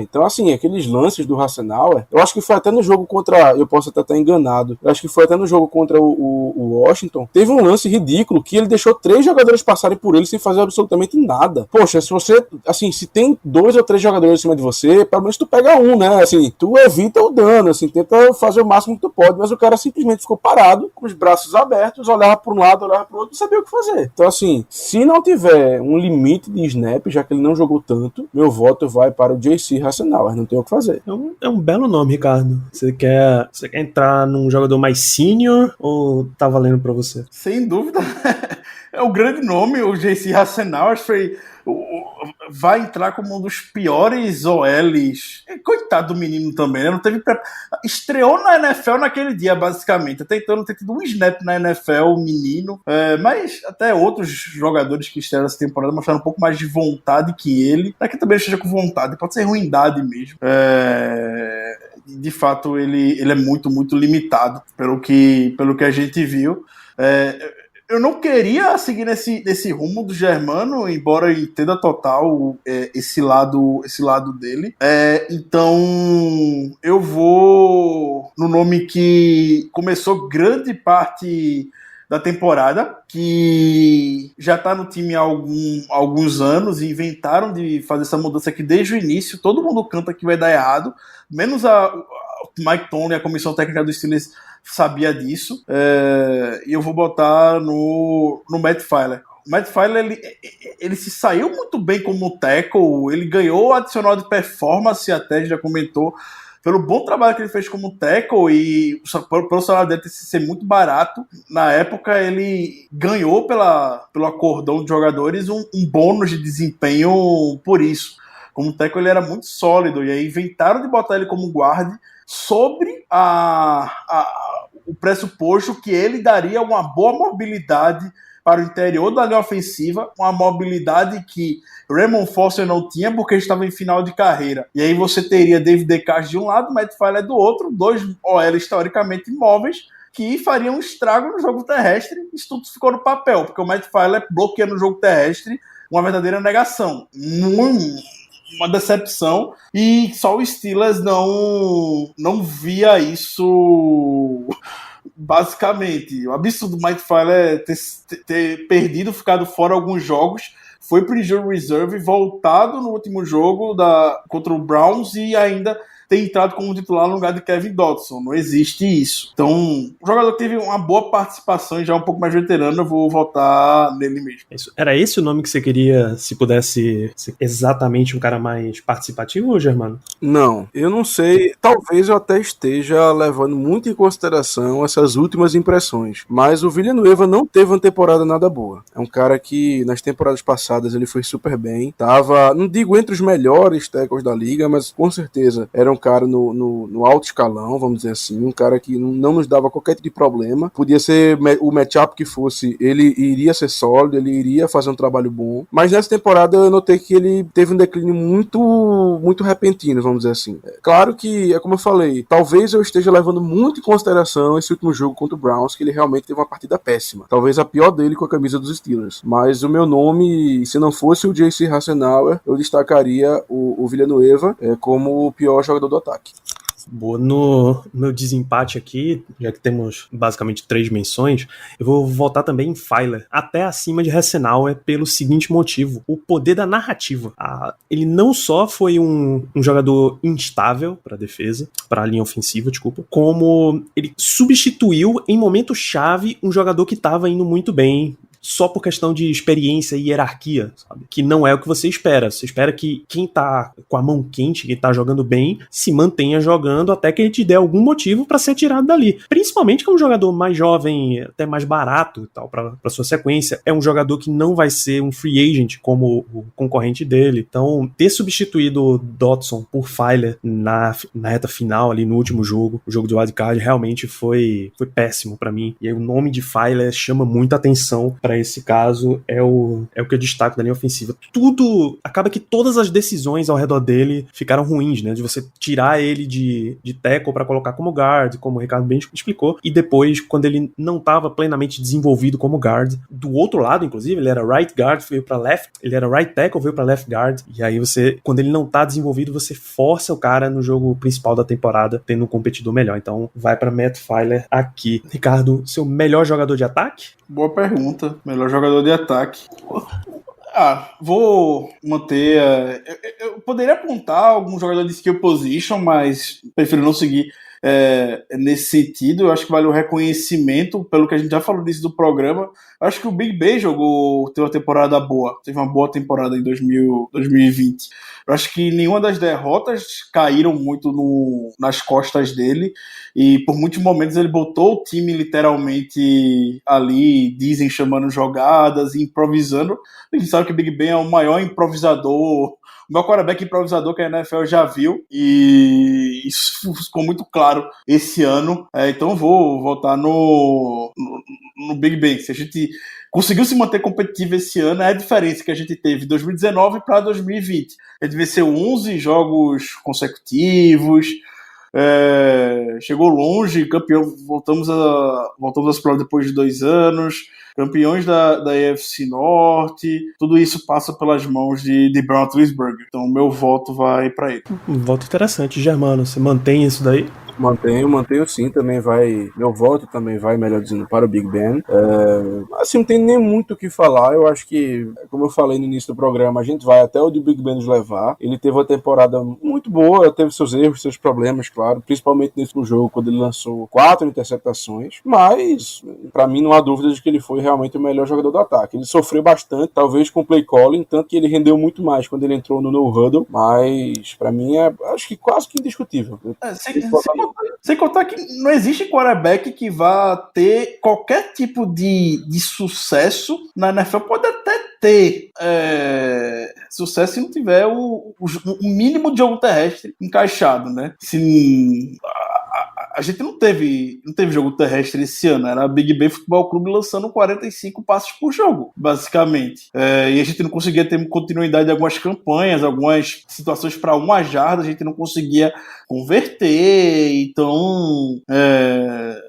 Então, assim, aqueles lances do Hassenauer, eu acho que foi até no jogo contra, eu posso até estar enganado, eu acho que foi até no jogo contra o Washington, teve um lance ridículo que ele deixou 3 jogadores passarem por ele sem fazer absolutamente nada. Poxa, se você, assim, se tem 2 ou 3 jogadores em cima de você, pelo menos tu pega um, né? Assim, tu evita o dano, assim, tenta fazer o máximo que tu pode, mas o cara simplesmente ficou parado, com os braços abertos, olhava para um lado, olhava para o outro, não sabia o que fazer. Então, assim, se não tiver um limite de snap, já que ele não jogou tanto, meu voto vai para o J.C. Hassenauer, não tem o que fazer. É um belo nome, Ricardo. Você quer entrar num jogador mais senior ou tá valendo para você? Sem dúvida. É o grande nome, o J.C. Hassenauer vai entrar como um dos piores OLs. Coitado do menino também, né? Não teve estreou na NFL naquele dia, basicamente. Até então não ter tido um snap na NFL, o menino. Mas até outros jogadores que estrearam essa temporada mostraram um pouco mais de vontade que ele. Não é que também esteja com vontade, pode ser ruindade mesmo. De fato, ele é muito, muito limitado pelo que a gente viu. Eu não queria seguir nesse rumo do Germano, embora eu entenda total esse lado dele. Então, eu vou no nome que começou grande parte da temporada, que já tá no time há alguns anos e inventaram de fazer essa mudança aqui desde o início. Todo mundo canta que vai dar errado, menos o Mike Tomlin, a comissão técnica dos Steelers sabia disso. E eu vou botar no Matt Feiler. O Matt Feiler, ele se saiu muito bem como tackle, ele ganhou adicional de performance, até a gente já comentou, pelo bom trabalho que ele fez como tackle e pelo salário dele ser muito barato. Na época, ele ganhou pelo acordão de jogadores um bônus de desempenho por isso. Como tackle, ele era muito sólido, e aí inventaram de botar ele como guarda sobre o pressuposto que ele daria uma boa mobilidade para o interior da linha ofensiva, uma mobilidade que Raymond Foster não tinha porque estava em final de carreira. E aí você teria David DeCastro de um lado, Matt Feiler do outro, dois OL historicamente imóveis que fariam um estrago no jogo terrestre. Isso tudo ficou no papel, porque o Matt Feiler bloqueando o jogo terrestre, uma verdadeira negação. Uma decepção, e só o Steelers não via isso. Basicamente, o absurdo do Mike Feiler ter perdido, ficado fora alguns jogos, foi pro injury reserve, voltado no último jogo contra o Browns e ainda ter entrado como titular no lugar de Kevin Dodson. Não existe isso. Então, o jogador teve uma boa participação e já um pouco mais veterano, eu vou votar nele mesmo. Era esse o nome que você queria, se pudesse ser exatamente um cara mais participativo, Germano? Não, eu não sei. Talvez eu até esteja levando muito em consideração essas últimas impressões. Mas o Villanueva não teve uma temporada nada boa. É um cara que nas temporadas passadas ele foi super bem. Tava, não digo entre os melhores tackles da liga, mas com certeza era um cara no alto escalão, vamos dizer assim, um cara que não nos dava qualquer tipo de problema. Podia ser o matchup que fosse, ele iria ser sólido, ele iria fazer um trabalho bom. Mas nessa temporada eu notei que ele teve um declínio muito repentino, vamos dizer assim. Claro que, é como eu falei, talvez eu esteja levando muito em consideração esse último jogo contra o Browns, que ele realmente teve uma partida péssima. Talvez a pior dele com a camisa dos Steelers. Mas o meu nome, se não fosse o J.C. Hassenauer, eu destacaria o Villanueva como o pior jogador do ataque. Boa, no meu desempate aqui, já que temos basicamente 3 menções, eu vou votar também em Feiler, até acima de Hassenauer, pelo seguinte motivo: o poder da narrativa. Ele não só foi um jogador instável para a defesa, para a linha ofensiva, desculpa, como ele substituiu em momento-chave um jogador que estava indo muito bem, só por questão de experiência e hierarquia, sabe? Que não é o que você espera. Você espera que quem tá com a mão quente, quem tá jogando bem, se mantenha jogando até que ele te dê algum motivo pra ser tirado dali. Principalmente que é um jogador mais jovem, até mais barato e tal, pra sua sequência. É um jogador que não vai ser um free agent como o concorrente dele. Então, ter substituído o Dodson por Feiler na reta final ali no último jogo, o jogo de wildcard, realmente foi péssimo pra mim. E aí o nome de Feiler chama muita atenção para esse caso, é o que eu destaco da linha ofensiva. Tudo, acaba que todas as decisões ao redor dele ficaram ruins, né? De você tirar ele de tackle para colocar como guard, como o Ricardo bem explicou, e depois, quando ele não estava plenamente desenvolvido como guard, do outro lado, inclusive, ele era right guard, veio para left, ele era right tackle, veio para left guard, e aí você, quando ele não tá desenvolvido, você força o cara no jogo principal da temporada, tendo um competidor melhor. Então, vai para Matt Feiler aqui. Ricardo, seu melhor jogador de ataque? Boa pergunta. Melhor jogador de ataque. Vou manter. Eu poderia apontar algum jogador de skill position, mas prefiro não seguir nesse sentido. Eu acho que vale o reconhecimento, pelo que a gente já falou disso do programa. Eu acho que o Big Ben teve uma temporada boa. Teve uma boa temporada em 2020. Eu acho que nenhuma das derrotas caíram muito nas costas dele, e por muitos momentos ele botou o time literalmente ali, dizem, chamando jogadas, improvisando. A gente sabe que o Big Ben é o maior improvisador, o maior quarterback improvisador que a NFL já viu, e isso ficou muito claro esse ano. Então vou votar no Big Ben. Se a gente conseguiu se manter competitivo esse ano, é a diferença que a gente teve de 2019 para 2020. A gente venceu 11 jogos consecutivos, chegou longe, campeão, voltamos às provas depois de 2 anos, campeões da AFC Norte. Tudo isso passa pelas mãos de Ben Roethlisberger. Então meu voto vai para ele. Um voto interessante, Germano. Você mantém isso daí? Mantenho sim, também vai. Meu voto também vai, melhor dizendo, para o Big Ben. Assim, não tem nem muito o que falar. Eu acho que, como eu falei no início do programa, a gente vai até onde o Big Ben nos levar. Ele teve uma temporada muito boa, teve seus erros, seus problemas, claro, principalmente nesse jogo, quando ele lançou 4 interceptações. Mas, pra mim, não há dúvida de que ele foi realmente o melhor jogador do ataque. Ele sofreu bastante, talvez com o play calling, tanto que ele rendeu muito mais quando ele entrou no no-huddle, mas pra mim acho que quase que indiscutível. Sem contar que não existe quarterback que vá ter qualquer tipo de sucesso na NFL. Pode até ter sucesso se não tiver o mínimo de jogo terrestre encaixado, né? Se a gente não teve jogo terrestre esse ano, era a Big Ben Futebol Clube lançando 45 passes por jogo, basicamente. E a gente não conseguia ter continuidade de algumas campanhas, algumas situações para 1 jarda, a gente não conseguia converter. Então,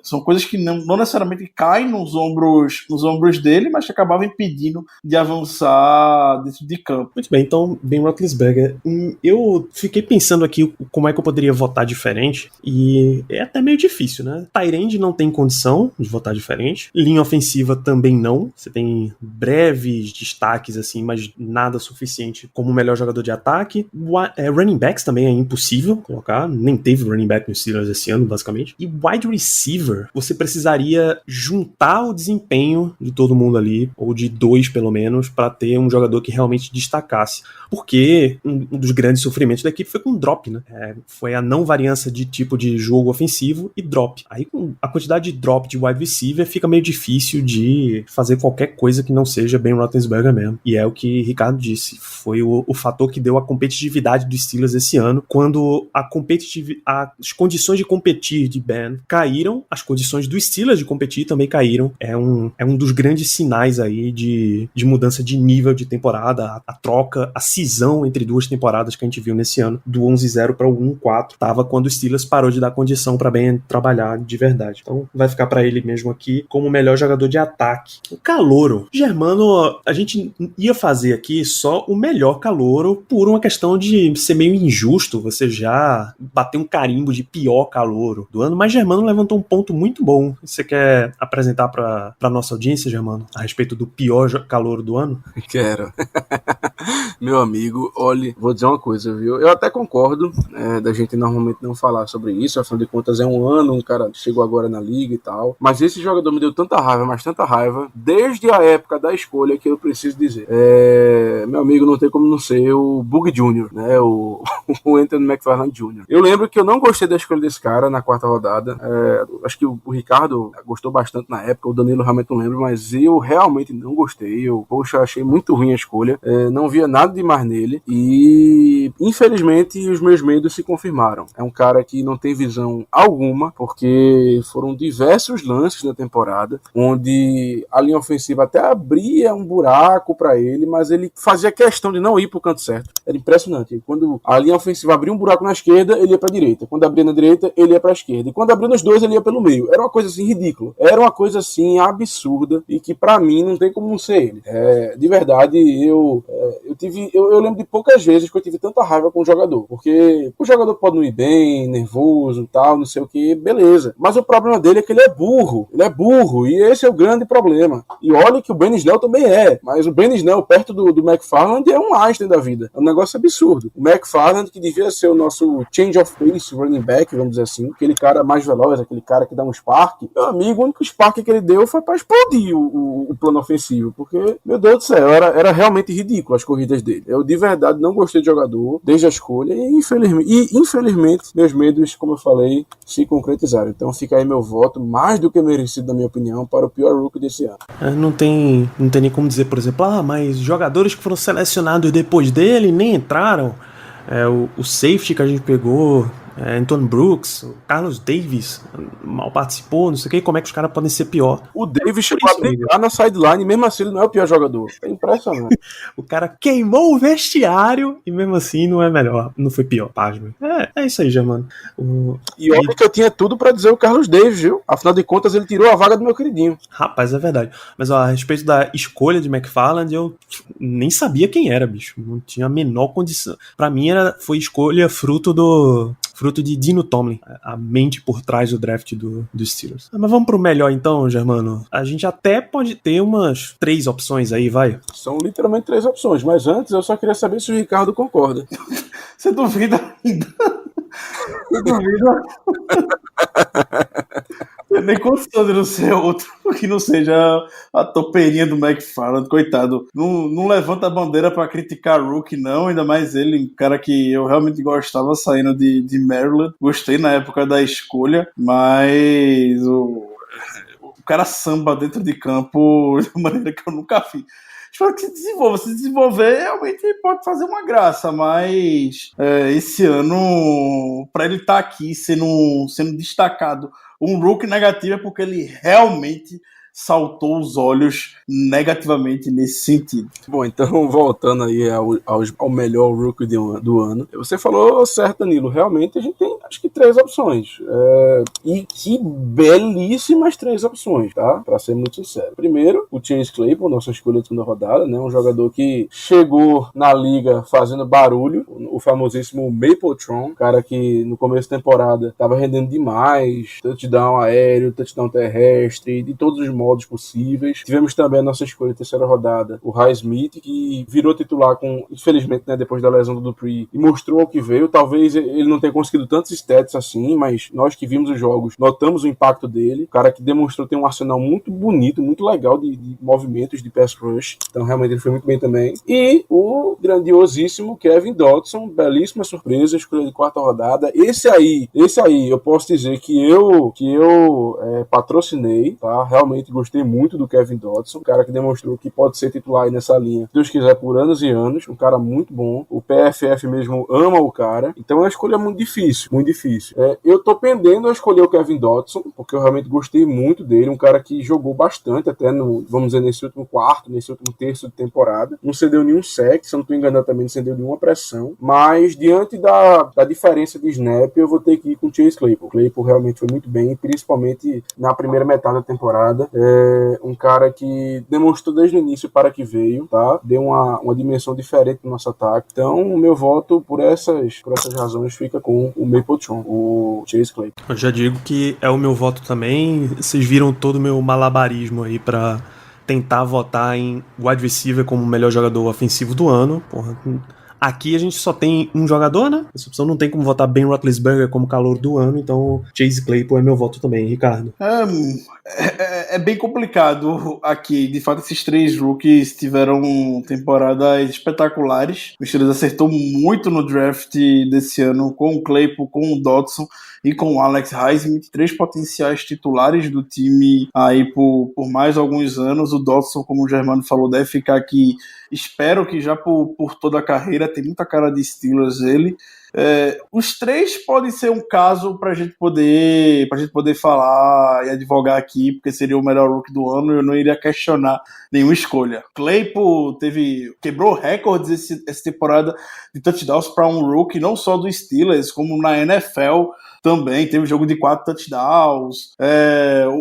são coisas que não necessariamente caem nos ombros dele, mas que acabavam impedindo de avançar dentro de campo. Muito bem, então, Ben Roethlisberger, eu fiquei pensando aqui como é que eu poderia votar diferente, e é até meio difícil, né? Tight end não tem condição de votar diferente, linha ofensiva também não, você tem breves destaques assim, mas nada suficiente como o melhor jogador de ataque. Running backs também é impossível colocar, nem teve running back nos Steelers esse ano, basicamente. E wide receiver, você precisaria juntar o desempenho de todo mundo ali, ou de 2 pelo menos, para ter um jogador que realmente destacasse. Porque um dos grandes sofrimentos da equipe foi com drop, né? Foi a não variância de tipo de jogo ofensivo e drop. Aí com a quantidade de drop de wide receiver fica meio difícil de fazer qualquer coisa que não seja Ben Roethlisberger mesmo. E é o que Ricardo disse, foi o fator que deu a competitividade dos Steelers esse ano. Quando as condições de competir de Ben caíram, as condições dos Steelers de competir também caíram. É um dos grandes sinais aí de mudança de nível de temporada, a troca, a cisão entre 2 temporadas que a gente viu nesse ano, do 11-0 para o 1-4, tava quando o Steelers parou de dar condição para Ben trabalhar de verdade. Então vai ficar para ele mesmo aqui como o melhor jogador de ataque. O calouro. Germano, a gente ia fazer aqui só o melhor calouro por uma questão de ser meio injusto, você já bater um carimbo de pior calouro do ano, mas Germano levantou um ponto muito bom. Você quer apresentar para nossa audiência, Germano, a respeito do pior calouro do ano? Quero. Meu amigo, olha, vou dizer uma coisa, viu? Eu até concordo da gente normalmente não falar sobre isso, afinal de contas é um ano, um cara chegou agora na liga e tal, mas esse jogador me deu tanta raiva, mas tanta raiva, desde a época da escolha, que eu preciso dizer. Meu amigo, não tem como não ser o Bug Jr., né? O Anthony McFarland Jr. Eu lembro que eu não gostei da escolha desse cara na 4ª rodada. Acho que o Ricardo gostou bastante na época, o Danilo realmente não lembro, mas eu realmente não gostei. Achei muito ruim a escolha. Não via nada demais nele e, infelizmente, os meus medos se confirmaram. É um cara que não tem visão alguma, porque foram diversos lances na temporada onde a linha ofensiva até abria um buraco para ele, mas ele fazia questão de não ir pro canto certo. Era impressionante. Quando a linha ofensiva abria um buraco na esquerda, ele ia pra direita. Quando abria na direita, ele ia pra esquerda. E quando abria nos dois, ele ia pelo meio. Era uma coisa assim ridícula. Era uma coisa assim absurda e que pra mim não tem como não ser ele. De verdade, eu lembro de poucas vezes que eu tive tanta raiva com o jogador. Porque o jogador pode não ir bem, nervoso e tal, não sei o que, beleza. Mas o problema dele é que ele é burro. Ele é burro e esse é o grande problema. E olha que o Ben Snell também é. Mas o Ben Snell perto do McFarland é um Einstein da vida. É um negócio absurdo. O McFarland, que devia ser o nosso change of pace running back, vamos dizer assim, aquele cara mais veloz, aquele cara que dá um spark. Meu amigo, o único spark que ele deu foi pra explodir o plano ofensivo. Porque, meu Deus do céu, era realmente ridículo as corridas dele. Eu de verdade não gostei de jogador desde a escolha e infelizmente meus medos, como eu falei, se concretizaram. Então fica aí meu voto, mais do que merecido na minha opinião, para o pior rookie desse ano. Não tem nem como dizer, por exemplo, mas jogadores que foram selecionados depois dele nem entraram. O safety que a gente pegou, Anton Brooks, o Carlos Davis mal participou, não sei o que, como é que os caras podem ser pior? O Davis chegou a brigar na sideline e mesmo assim ele não é o pior jogador. É impressionante. O cara queimou o vestiário e mesmo assim não é melhor, não foi pior, pasme. É isso aí, já, mano. E olha que eu tinha tudo pra dizer o Carlos Davis, viu? Afinal de contas ele tirou a vaga do meu queridinho. Rapaz, é verdade. Mas a respeito da escolha de McFarland, eu nem sabia quem era, bicho. Não tinha a menor condição. Pra mim foi escolha fruto fruto de Dino Tomlin, a mente por trás do draft dos Steelers. Mas vamos pro melhor então, Germano. A gente até pode ter umas 3 opções aí, vai? São literalmente 3 opções, mas antes eu só queria saber se o Ricardo concorda. Você duvida ainda? Você duvida? Eu nem condição de não ser outro que não seja a topeirinha do McFarland, coitado. Não levanta a bandeira pra criticar Rookie, não, ainda mais ele, um cara que eu realmente gostava saindo de Maryland. Gostei na época da escolha, mas o cara samba dentro de campo de maneira que eu nunca vi. Espero que se desenvolva. Se desenvolver, realmente pode fazer uma graça, mas esse ano, para ele estar aqui sendo destacado, um rookie negativo é porque ele realmente saltou os olhos negativamente nesse sentido. Bom, então voltando aí ao melhor rookie do ano. Você falou certo, Danilo. Realmente a gente tem, acho que 3 opções. E que belíssimas 3 opções, tá? Pra ser muito sincero. Primeiro, o Chase Claypool, nossa escolha de segunda rodada, né? Um jogador que chegou na liga fazendo barulho, o famosíssimo Mapletron, cara que no começo da temporada tava rendendo demais, touchdown aéreo, touchdown terrestre, de todos os modos possíveis. Tivemos também a nossa escolha de terceira rodada, o Highsmith, que virou titular infelizmente, né, depois da lesão do Dupree, e mostrou o que veio. Talvez ele não tenha conseguido tantos stats assim, mas nós que vimos os jogos, notamos o impacto dele. O cara que demonstrou ter um arsenal muito bonito, muito legal de movimentos de pass rush. Então, realmente, ele foi muito bem também. E o grandiosíssimo Kevin Dotson, belíssima surpresa, escolha de 4ª rodada. Esse aí, eu posso dizer que eu patrocinei, tá? Realmente gostei muito do Kevin Dotson, um cara que demonstrou que pode ser titular aí nessa linha, se Deus quiser, por anos e anos, um cara muito bom. O PFF mesmo ama o cara, então é uma escolha muito difícil, muito difícil. Eu tô pendendo a escolher o Kevin Dotson, porque eu realmente gostei muito dele, um cara que jogou bastante até vamos dizer, nesse último quarto, nesse último terço de temporada, não cedeu nenhum sec, se eu não tô enganado também não cedeu nenhuma pressão, mas diante da diferença de snap, eu vou ter que ir com o Chase Claypool. O Claypool realmente foi muito bem, principalmente na primeira metade da temporada. Um cara que demonstrou desde o início para que veio, tá? Deu uma dimensão diferente no nosso ataque. Então, o meu voto por essas razões fica com o Mapletron, o Chase Claypool. Eu já digo que é o meu voto também. Vocês viram todo o meu malabarismo aí pra tentar votar em wide receiver como o melhor jogador ofensivo do ano. Porra, aqui a gente só tem um jogador, né? Essa opção não tem como votar Ben Roethlisberger como calor do ano, então Chase Claypool é meu voto também, Ricardo. É bem complicado aqui. De fato, esses 3 rookies tiveram temporadas espetaculares. O Steelers acertou muito no draft desse ano com o Claypool, com o Dotson e com o Alex Highsmith, 3 potenciais titulares do time aí por mais alguns anos. O Dotson, como o Germano falou, deve ficar aqui, espero que já por toda a carreira. Tem muita cara de Steelers ele. Os 3 podem ser um caso pra gente poder falar e advogar aqui, porque seria o melhor rookie do ano e eu não iria questionar nenhuma escolha. Claypool quebrou recordes essa temporada de touchdowns para um rookie, não só do Steelers, como na NFL também. Teve jogo de 4 touchdowns.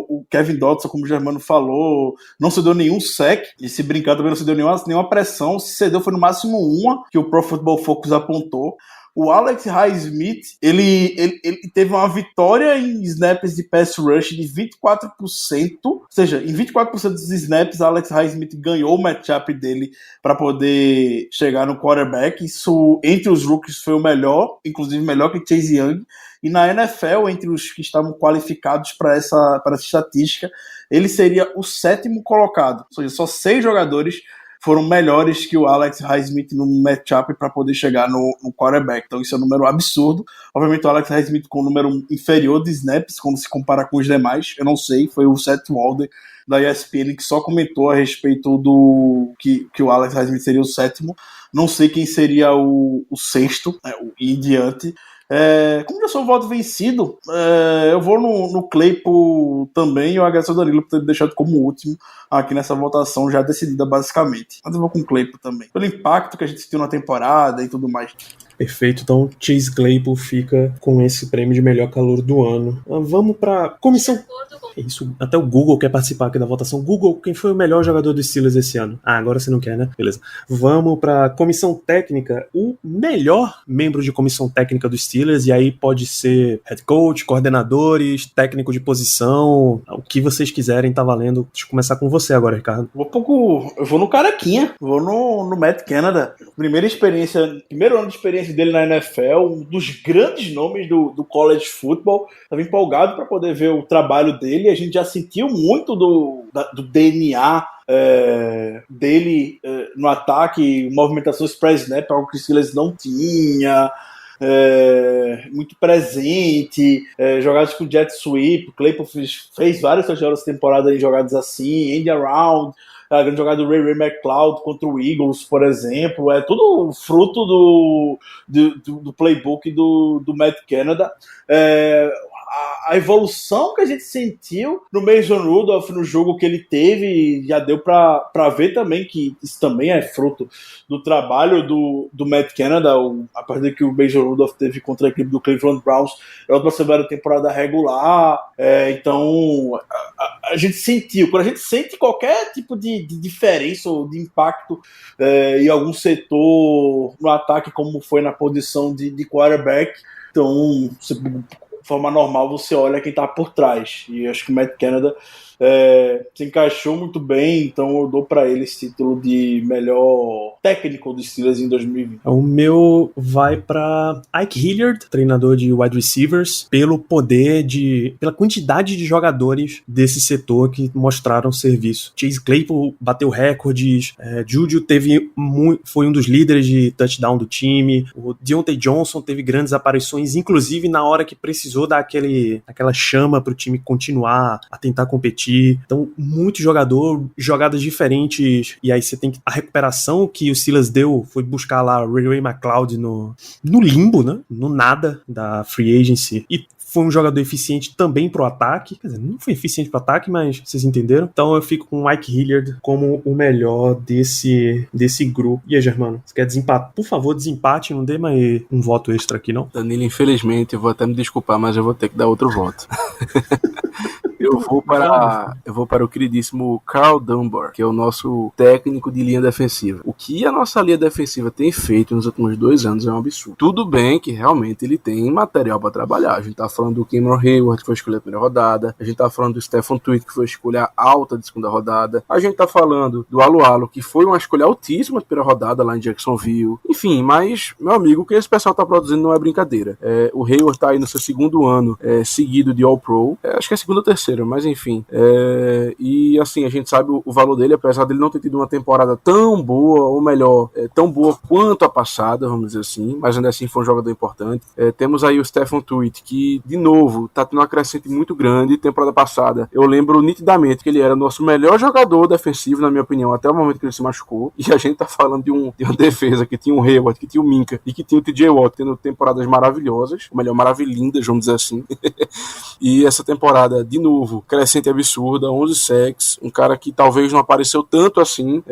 O Kevin Dotson, como o Germano falou, não cedeu nenhum sec, e se brincar também não cedeu nenhuma pressão. Se cedeu foi no máximo uma, que o Pro Football Focus apontou. O Alex Highsmith, ele teve uma vitória em snaps de pass rush de 24%, ou seja, em 24% dos snaps, Alex Highsmith ganhou o matchup dele para poder chegar no quarterback. Isso, entre os rookies, foi o melhor, inclusive melhor que Chase Young. E na NFL, entre os que estavam qualificados para essa estatística, ele seria o 7º colocado, ou seja, só 6 jogadores foram melhores que o Alex Highsmith no matchup para poder chegar no quarterback. Então isso é um número absurdo. Obviamente o Alex Highsmith com um número inferior de snaps, quando se compara com os demais, eu não sei, foi o Seth Walder da ESPN que só comentou a respeito do que o Alex Highsmith seria o 7º. Não sei quem seria o 6º, e em diante. Como eu sou o voto vencido, eu vou no Claypool também. Eu agradeço ao Danilo por ter deixado como último aqui nessa votação já decidida basicamente. Mas eu vou com o Claypool também, pelo impacto que a gente sentiu na temporada e tudo mais. Perfeito, então Chase Claypool fica com esse prêmio de melhor calor do ano. Vamos pra comissão... Isso, até o Google quer participar aqui da votação. Google, quem foi o melhor jogador dos Steelers esse ano? Agora você não quer, né? Beleza. Vamos pra comissão técnica. O melhor membro de comissão técnica dos Steelers, e aí pode ser head coach, coordenadores, técnico de posição, o que vocês quiserem, tá valendo. Deixa eu começar com você agora, Ricardo. Eu vou no Carequinha, vou no Matt Canada. Primeiro ano de experiência dele na NFL, um dos grandes nomes do college football. Estava empolgado para poder ver o trabalho dele. A gente já sentiu muito do DNA dele no ataque, movimentações pré-snap, algo que o Steelers não tinha. Muito presente, jogadas com jet sweep. O Claypool fez várias touchdowns da temporada em jogadas assim, end around, a grande jogada do Ray McCloud contra o Eagles, por exemplo. É tudo fruto do playbook do Matt Canada. A evolução que a gente sentiu no Mason Rudolph, no jogo que ele teve, já deu para ver também que isso também é fruto do trabalho do Matt Canada. A partida que o Mason Rudolph teve contra a equipe do Cleveland Browns é outra semana temporada regular. Então a gente sentiu, quando a gente sente qualquer tipo de diferença ou de impacto em algum setor no ataque, como foi na posição de quarterback, então de forma normal você olha quem tá por trás, e acho que o Matt Canada se encaixou muito bem, então eu dou pra ele esse título de melhor técnico dos Steelers em 2020. O meu vai pra Ike Hilliard, treinador de wide receivers, pela quantidade de jogadores desse setor que mostraram serviço. Chase Claypool bateu recordes, Juju foi um dos líderes de touchdown do time, o Deontay Johnson teve grandes aparições, inclusive na hora que precisou dar aquela chama pro time continuar a tentar competir. Então, muito jogador, jogadas diferentes, e aí você tem a recuperação que o Steelers deu foi buscar lá o Ray McCloud no limbo, né? No nada da free agency, e foi um jogador eficiente também pro ataque. Quer dizer, não foi eficiente pro ataque, mas vocês entenderam. Então eu fico com o Ike Hilliard como o melhor desse grupo. E aí, Germano, você quer desempatar? Por favor, desempate, não dê mais um voto extra aqui, não? Danilo, infelizmente, eu vou até me desculpar, mas eu vou ter que dar outro voto. Eu vou para o queridíssimo Carl Dunbar, que é o nosso técnico de linha defensiva. O que a nossa linha defensiva tem feito nos últimos 2 anos é um absurdo. Tudo bem que realmente ele tem material para trabalhar. A gente tá falando do Cameron Hayward, que foi escolha da primeira rodada. A gente tá falando do Stephon Tuitt, que foi escolha alta de segunda rodada. A gente tá falando do Alualo, que foi uma escolha altíssima de primeira rodada lá em Jacksonville. Enfim, mas, meu amigo, o que esse pessoal tá produzindo não é brincadeira. O Hayward tá aí no seu segundo ano seguido de All-Pro. Acho que é segundo ou terceiro, mas enfim. E assim, a gente sabe o valor dele, apesar dele não ter tido uma temporada tão boa, ou melhor, tão boa quanto a passada, vamos dizer assim, mas ainda assim foi um jogador importante. Temos aí o Stephon Tuitt, que, de novo, tá tendo uma crescente muito grande. Temporada passada, eu lembro nitidamente que ele era nosso melhor jogador defensivo, na minha opinião, até o momento que ele se machucou, e a gente tá falando de uma defesa que tinha o Hayward, que tinha o Minka, e que tinha o TJ Watt, tendo temporadas maravilhosas, ou melhor, maravilhindas, vamos dizer assim. E essa temporada, de novo, crescente absurda, 11 sacks, um cara que talvez não apareceu tanto assim,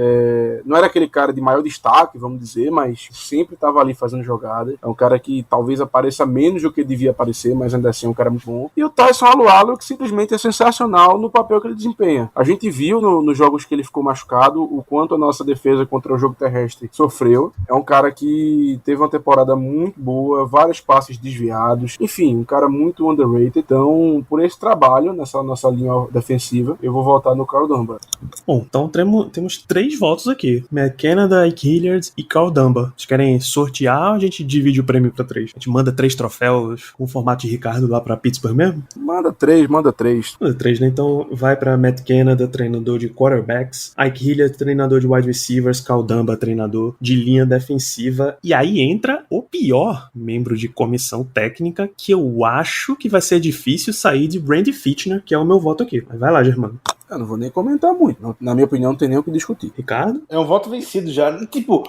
não era aquele cara de maior destaque, vamos dizer, mas sempre estava ali fazendo jogadas. É um cara que talvez apareça menos do que devia aparecer, mas ainda assim é um cara muito bom. E o Tyson Alualo, que simplesmente é sensacional no papel que ele desempenha. A gente viu nos jogos que ele ficou machucado o quanto a nossa defesa contra o jogo terrestre sofreu. É um cara que teve uma temporada muito boa, vários passes desviados, enfim, um cara muito underrated. Então, por esse trabalho nessa nossa linha defensiva, eu vou votar no Carl Dunbar. Bom, então temos 3 votos aqui: Matt Canada, Ike Hilliard e Carl Dunbar. Vocês querem sortear ou a gente divide o prêmio pra 3? A gente manda 3 troféus com o formato de Ricardo lá pra Pittsburgh mesmo? Manda 3. Manda 3, né? Então vai pra Matt Canada, treinador de quarterbacks, Ike Hilliard, treinador de wide receivers, Carl Dunbar, treinador de linha defensiva. E aí entra o pior membro de comissão técnica, que eu acho que vai ser difícil sair de Randy Fitchner, que é o meu voto aqui. Mas vai lá, Germano. Eu não vou nem comentar muito. Na minha opinião, não tem nem o que discutir. Ricardo? É um voto vencido já. Tipo,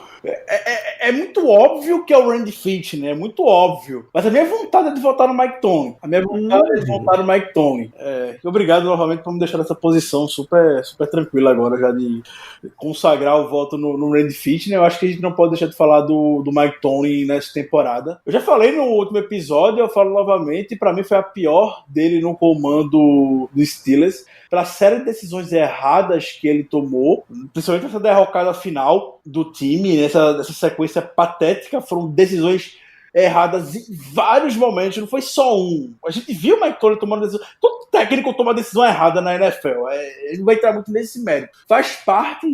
é muito óbvio que é o Randy Fitch, né? É muito óbvio. Mas a minha vontade é de votar no Mike Tomlin. A minha vontade é de votar no Mike Tomlin. Obrigado novamente por me deixar nessa posição super, super tranquila agora, já de consagrar o voto no Randy Fitch, né? Eu acho que a gente não pode deixar de falar do Mike Tomlin nessa temporada. Eu já falei no último episódio, eu falo novamente, pra mim foi a pior dele no comando do Steelers, pela série de decisões erradas que ele tomou, principalmente essa derrocada final do time, nessa sequência patética, foram decisões erradas em vários momentos, não foi só um. A gente viu o Mike Tomlin tomando decisão. Todo técnico toma decisão errada na NFL. Ele não vai entrar muito nesse mérito. Faz parte,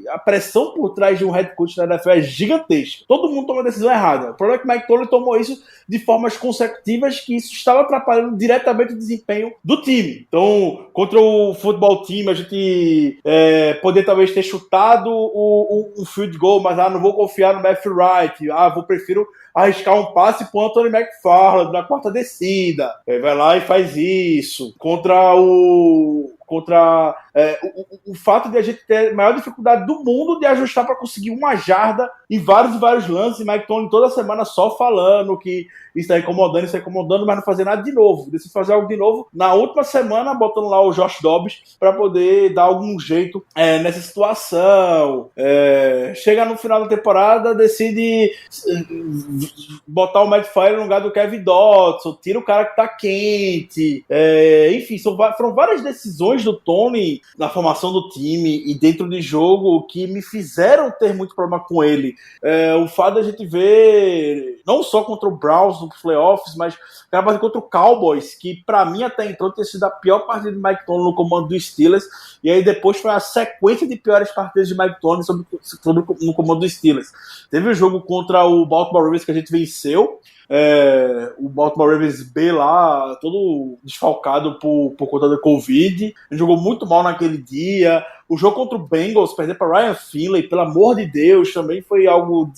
a pressão por trás de um head coach na NFL é gigantesca. Todo mundo toma decisão errada. O problema é que o Mike Tomlin tomou isso de formas consecutivas, que isso estava atrapalhando diretamente o desempenho do time. Então, contra o futebol team, a gente poder talvez ter chutado um field goal, mas não vou confiar no Matthew Wright, prefiro arriscar um passe pro Anthony McFarland na quarta descida. Vai lá e faz isso. Contra o fato de a gente ter a maior dificuldade do mundo de ajustar para conseguir uma jarda em vários e vários lances, e Mike Tomlin toda semana só falando que isso está incomodando, mas não fazer nada de novo. Decide fazer algo de novo na última semana, botando lá o Josh Dobbs para poder dar algum jeito nessa situação. Chega no final da temporada, decide botar o Matt Fire no lugar do Kevin Dotson, tira o cara que tá quente. Enfim, foram várias decisões do Tony na formação do time e dentro de jogo que me fizeram ter muito problema com ele. O fato da gente ver, não só contra o Browns nos playoffs, mas acaba contra o Cowboys, que pra mim até então tinha sido a pior partida de Mike Tomlin no comando dos Steelers, e aí depois foi a sequência de piores partidas de Mike Tomlin no comando dos Steelers. Teve um jogo contra o Baltimore Ravens que a gente venceu, o Baltimore Ravens B lá, todo desfalcado por conta da Covid. Ele jogou muito mal naquele dia. O jogo contra o Bengals, perder para Ryan Finley, pelo amor de Deus, também foi algo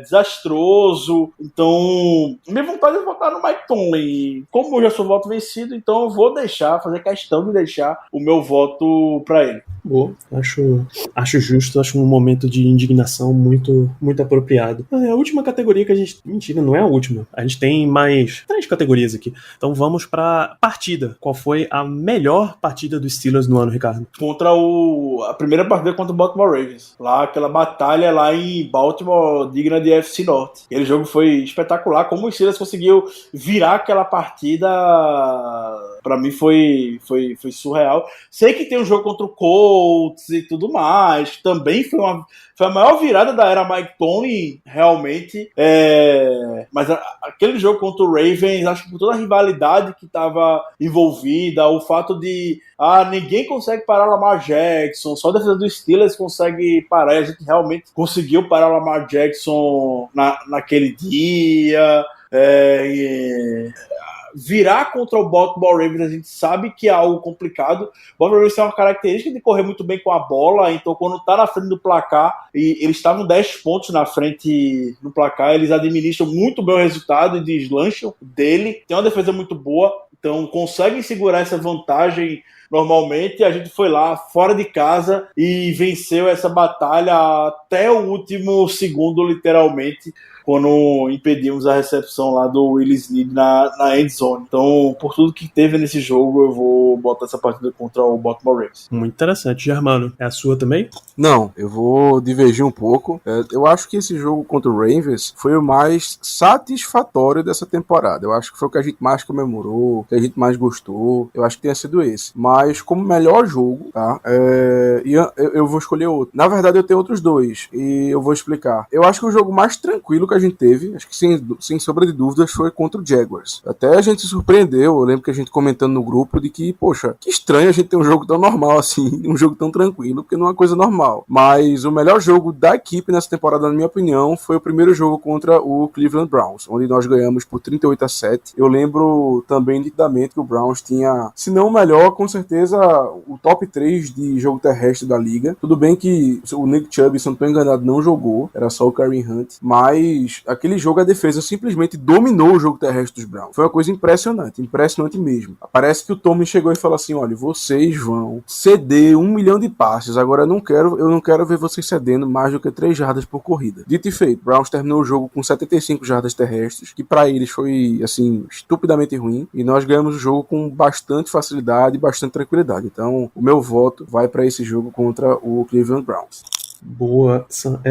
desastroso. Então, minha vontade é votar no Mike Tomlin. Como eu já sou voto vencido, então eu vou fazer questão de deixar o meu voto para ele. Boa, acho justo, acho um momento de indignação muito, muito apropriado. A última categoria que a gente... Mentira, não é a última. A gente tem mais 3 categorias aqui. Então vamos pra partida. Qual foi a melhor partida dos Steelers no ano, Ricardo? Contra a primeira partida contra o Baltimore Ravens. Lá, aquela batalha lá em Baltimore, digna de FC Norte. Aquele jogo foi espetacular. Como o Steelers conseguiu virar aquela partida, pra mim foi surreal. Sei que tem um jogo contra o Colts e tudo mais, também foi a maior virada da era Mike Tomlin, realmente. Mas aquele jogo contra o Ravens, acho que por toda a rivalidade que estava envolvida, o fato de ninguém consegue parar o Lamar Jackson, só a defesa dos Steelers consegue parar, e a gente realmente conseguiu parar o Lamar Jackson naquele dia. Virar contra o Baltimore Ravens, a gente sabe que é algo complicado. O Baltimore Ravens tem uma característica de correr muito bem com a bola, então quando tá na frente do placar, e eles estavam 10 pontos na frente no placar, eles administram muito bem o resultado e deslancham dele. Tem uma defesa muito boa, então conseguem segurar essa vantagem normalmente. A gente foi lá fora de casa e venceu essa batalha até o último segundo, literalmente, quando impedimos a recepção lá do Willis Snead na end zone. Então, por tudo que teve nesse jogo, eu vou botar essa partida contra o Baltimore Ravens. Muito interessante. Germano, é a sua também? Não, eu vou divergir um pouco. Eu acho que esse jogo contra o Ravens foi o mais satisfatório dessa temporada. Eu acho que foi o que a gente mais comemorou, o que a gente mais gostou. Eu acho que tenha sido esse. Mas como melhor jogo, tá? Eu vou escolher outro. Na verdade, eu tenho outros dois e eu vou explicar. Eu acho que o jogo mais tranquilo que a gente teve, acho que sem sombra de dúvidas, foi contra o Jaguars. Até a gente se surpreendeu, eu lembro que a gente comentando no grupo de que, poxa, que estranho a gente ter um jogo tão normal assim, um jogo tão tranquilo, porque não é uma coisa normal. Mas o melhor jogo da equipe nessa temporada, na minha opinião, foi o primeiro jogo contra o Cleveland Browns, onde nós ganhamos por 38-7. Eu lembro também nitidamente que o Browns tinha, se não o melhor, com certeza o top 3 de jogo terrestre da liga. Tudo bem que o Nick Chubb, se não estou enganado, não jogou, era só o Kareem Hunt, mas aquele jogo a defesa simplesmente dominou o jogo terrestre dos Browns. Foi uma coisa impressionante mesmo. Parece que o Tomlin chegou e falou assim, olha, vocês vão ceder 1 milhão de passes, agora eu não quero ver vocês cedendo mais do que 3 jardas por corrida. Dito e feito, Browns terminou o jogo com 75 jardas terrestres, que para eles foi, assim, estupidamente ruim, e nós ganhamos o jogo com bastante facilidade e bastante tranquilidade. Então, o meu voto vai para esse jogo contra o Cleveland Browns. Boa,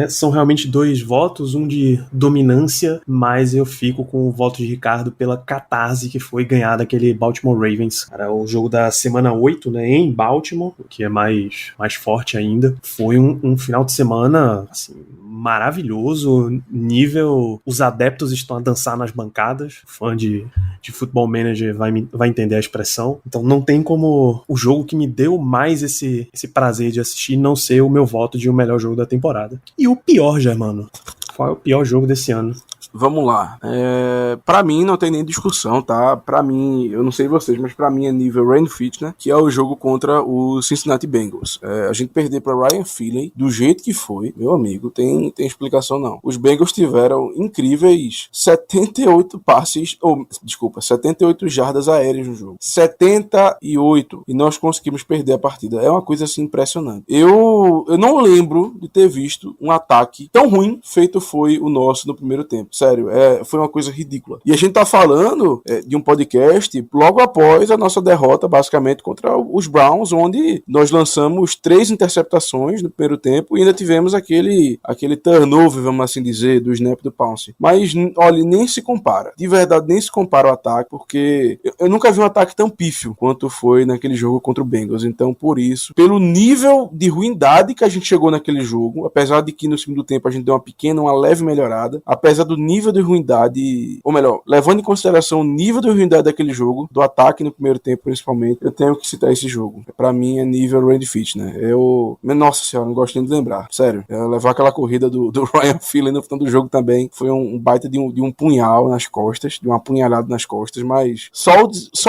são realmente 2 votos, um de dominância, mas eu fico com o voto de Ricardo pela catarse que foi ganhar daquele Baltimore Ravens. Era o jogo da semana 8, né, em Baltimore, que é mais forte ainda. Foi um final de semana, assim, maravilhoso, nível, os adeptos estão a dançar nas bancadas, o fã de Football Manager vai entender a expressão, então não tem como o jogo que me deu mais esse prazer de assistir não ser o meu voto de o melhor jogo da temporada. E o pior, Germano, qual é o pior jogo desse ano? Vamos lá. Pra mim não tem nem discussão, tá? Pra mim, eu não sei vocês, mas pra mim é nível Ryan Fitner, que é o jogo contra o Cincinnati Bengals. A gente perder pra Ryan Finley do jeito que foi, meu amigo, tem explicação não. Os Bengals tiveram incríveis 78 jardas aéreas no jogo. 78. E nós conseguimos perder a partida. É uma coisa assim impressionante. Eu não lembro de ter visto um ataque tão ruim feito foi o nosso no primeiro tempo. Sério, foi uma coisa ridícula. E a gente tá falando de um podcast logo após a nossa derrota, basicamente, contra os Browns, onde nós lançamos 3 interceptações no primeiro tempo e ainda tivemos aquele turnover, vamos assim dizer, do snap do Pounce. Mas, olha, nem se compara. De verdade, nem se compara o ataque, porque eu nunca vi um ataque tão pífio quanto foi naquele jogo contra o Bengals. Então, por isso, pelo nível de ruindade que a gente chegou naquele jogo, apesar de que no segundo tempo a gente deu uma leve melhorada, apesar do nível de ruindade, ou melhor, levando em consideração o nível de ruindade daquele jogo, do ataque no primeiro tempo principalmente, eu tenho que citar esse jogo. Pra mim é nível Randy Fitner. Nossa senhora, não gosto nem de lembrar. Sério, levar aquela corrida do Ryan Finley no final do jogo também foi um baita de um punhal nas costas, de uma punhalada nas costas, mas só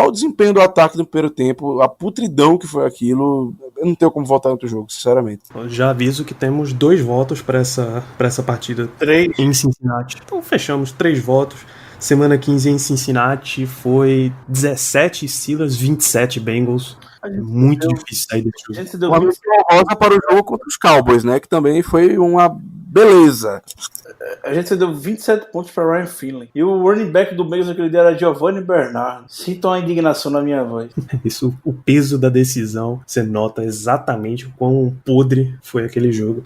o desempenho do ataque no primeiro tempo, a putridão que foi aquilo, eu não tenho como voltar em outro jogo, sinceramente. Eu já aviso que temos 2 votos pra essa partida 3 em Cincinnati. Então fechamos 3 votos. Semana 15 em Cincinnati foi 17 Steelers, 27 Bengals. Muito difícil sair desse jogo. A gente deu Uma menção rosa para o jogo contra os Cowboys, né? Que também foi uma beleza. A gente deu 27 pontos para Ryan Finley. E o running back do Bengals naquele dia era Giovanni Bernard. Sinto uma indignação na minha voz. Isso, o peso da decisão, você nota exatamente o quão podre foi aquele jogo.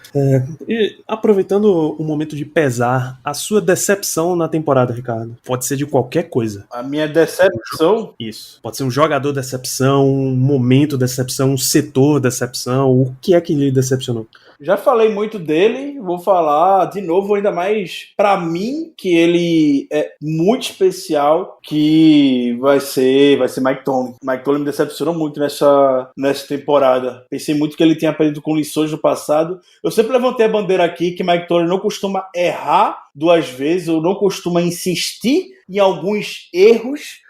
E aproveitando o momento de pesar, a sua decepção na temporada, Ricardo, pode ser de qualquer coisa. A minha decepção... Isso. Pode ser um jogador decepção, um momento decepção, um setor decepção. O que é que lhe decepcionou? Já falei muito dele, vou falar de novo ainda mais pra mim, que ele é muito especial, que vai ser Mike Tomlin. Mike Tomlin me decepcionou muito nessa temporada. Pensei muito que ele tinha aprendido com lições do passado. Eu sempre levantei a bandeira aqui que Mike Tomlin não costuma errar 2 vezes, ou não costuma insistir em alguns erros,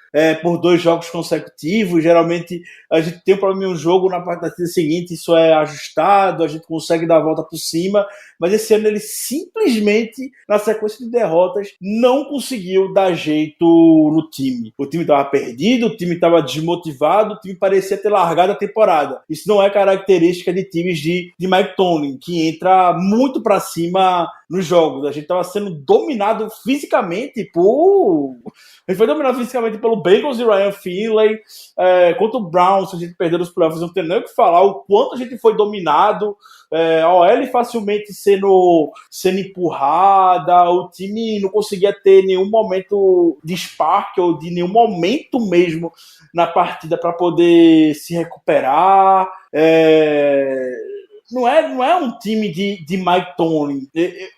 por 2 jogos consecutivos. Geralmente a gente tem um problema em um jogo, na partida seguinte isso é ajustado, a gente consegue dar a volta por cima, mas esse ano ele simplesmente, na sequência de derrotas, não conseguiu dar jeito no time. O time estava perdido, o time estava desmotivado, o time parecia ter largado a temporada. Isso não é característica de times de Mike Tomlin, que entra muito para cima nos jogos. A gente estava sendo dominado fisicamente A gente foi dominado fisicamente pelo Bengals e Ryan Finley, contra o Browns. A gente perdeu nos playoffs, não tem nem o que falar, o quanto a gente foi dominado, a OL facilmente sendo empurrada, o time não conseguia ter nenhum momento de spark ou de nenhum momento mesmo na partida para poder se recuperar. Não é um time de Mike Tomlin.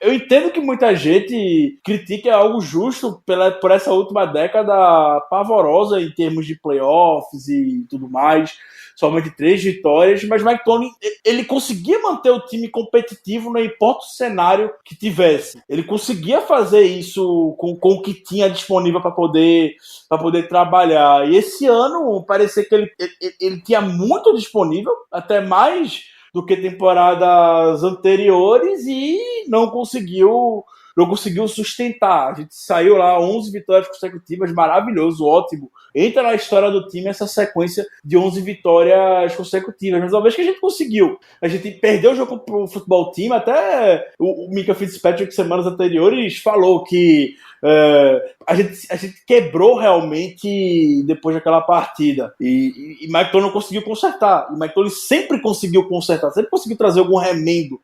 Eu entendo que muita gente critica algo justo por essa última década pavorosa em termos de playoffs e tudo mais. Somente 3 vitórias, mas Mike Tomlin, ele conseguia manter o time competitivo, não importa o cenário que tivesse. Ele conseguia fazer isso com o que tinha disponível para poder trabalhar. E esse ano parecia que ele tinha muito disponível, até mais do que temporadas anteriores, e não conseguiu não conseguiu sustentar. A gente saiu lá 11 vitórias consecutivas, maravilhoso, ótimo. Entra na história do time essa sequência de 11 vitórias consecutivas. Mas uma vez que a gente conseguiu, a gente perdeu o jogo pro futebol time, até o Mika Fitzpatrick, semanas anteriores, falou que a gente quebrou realmente depois daquela partida. E Mike Tomlin não conseguiu consertar. E Mike Tomlin sempre conseguiu consertar, sempre conseguiu trazer algum remendo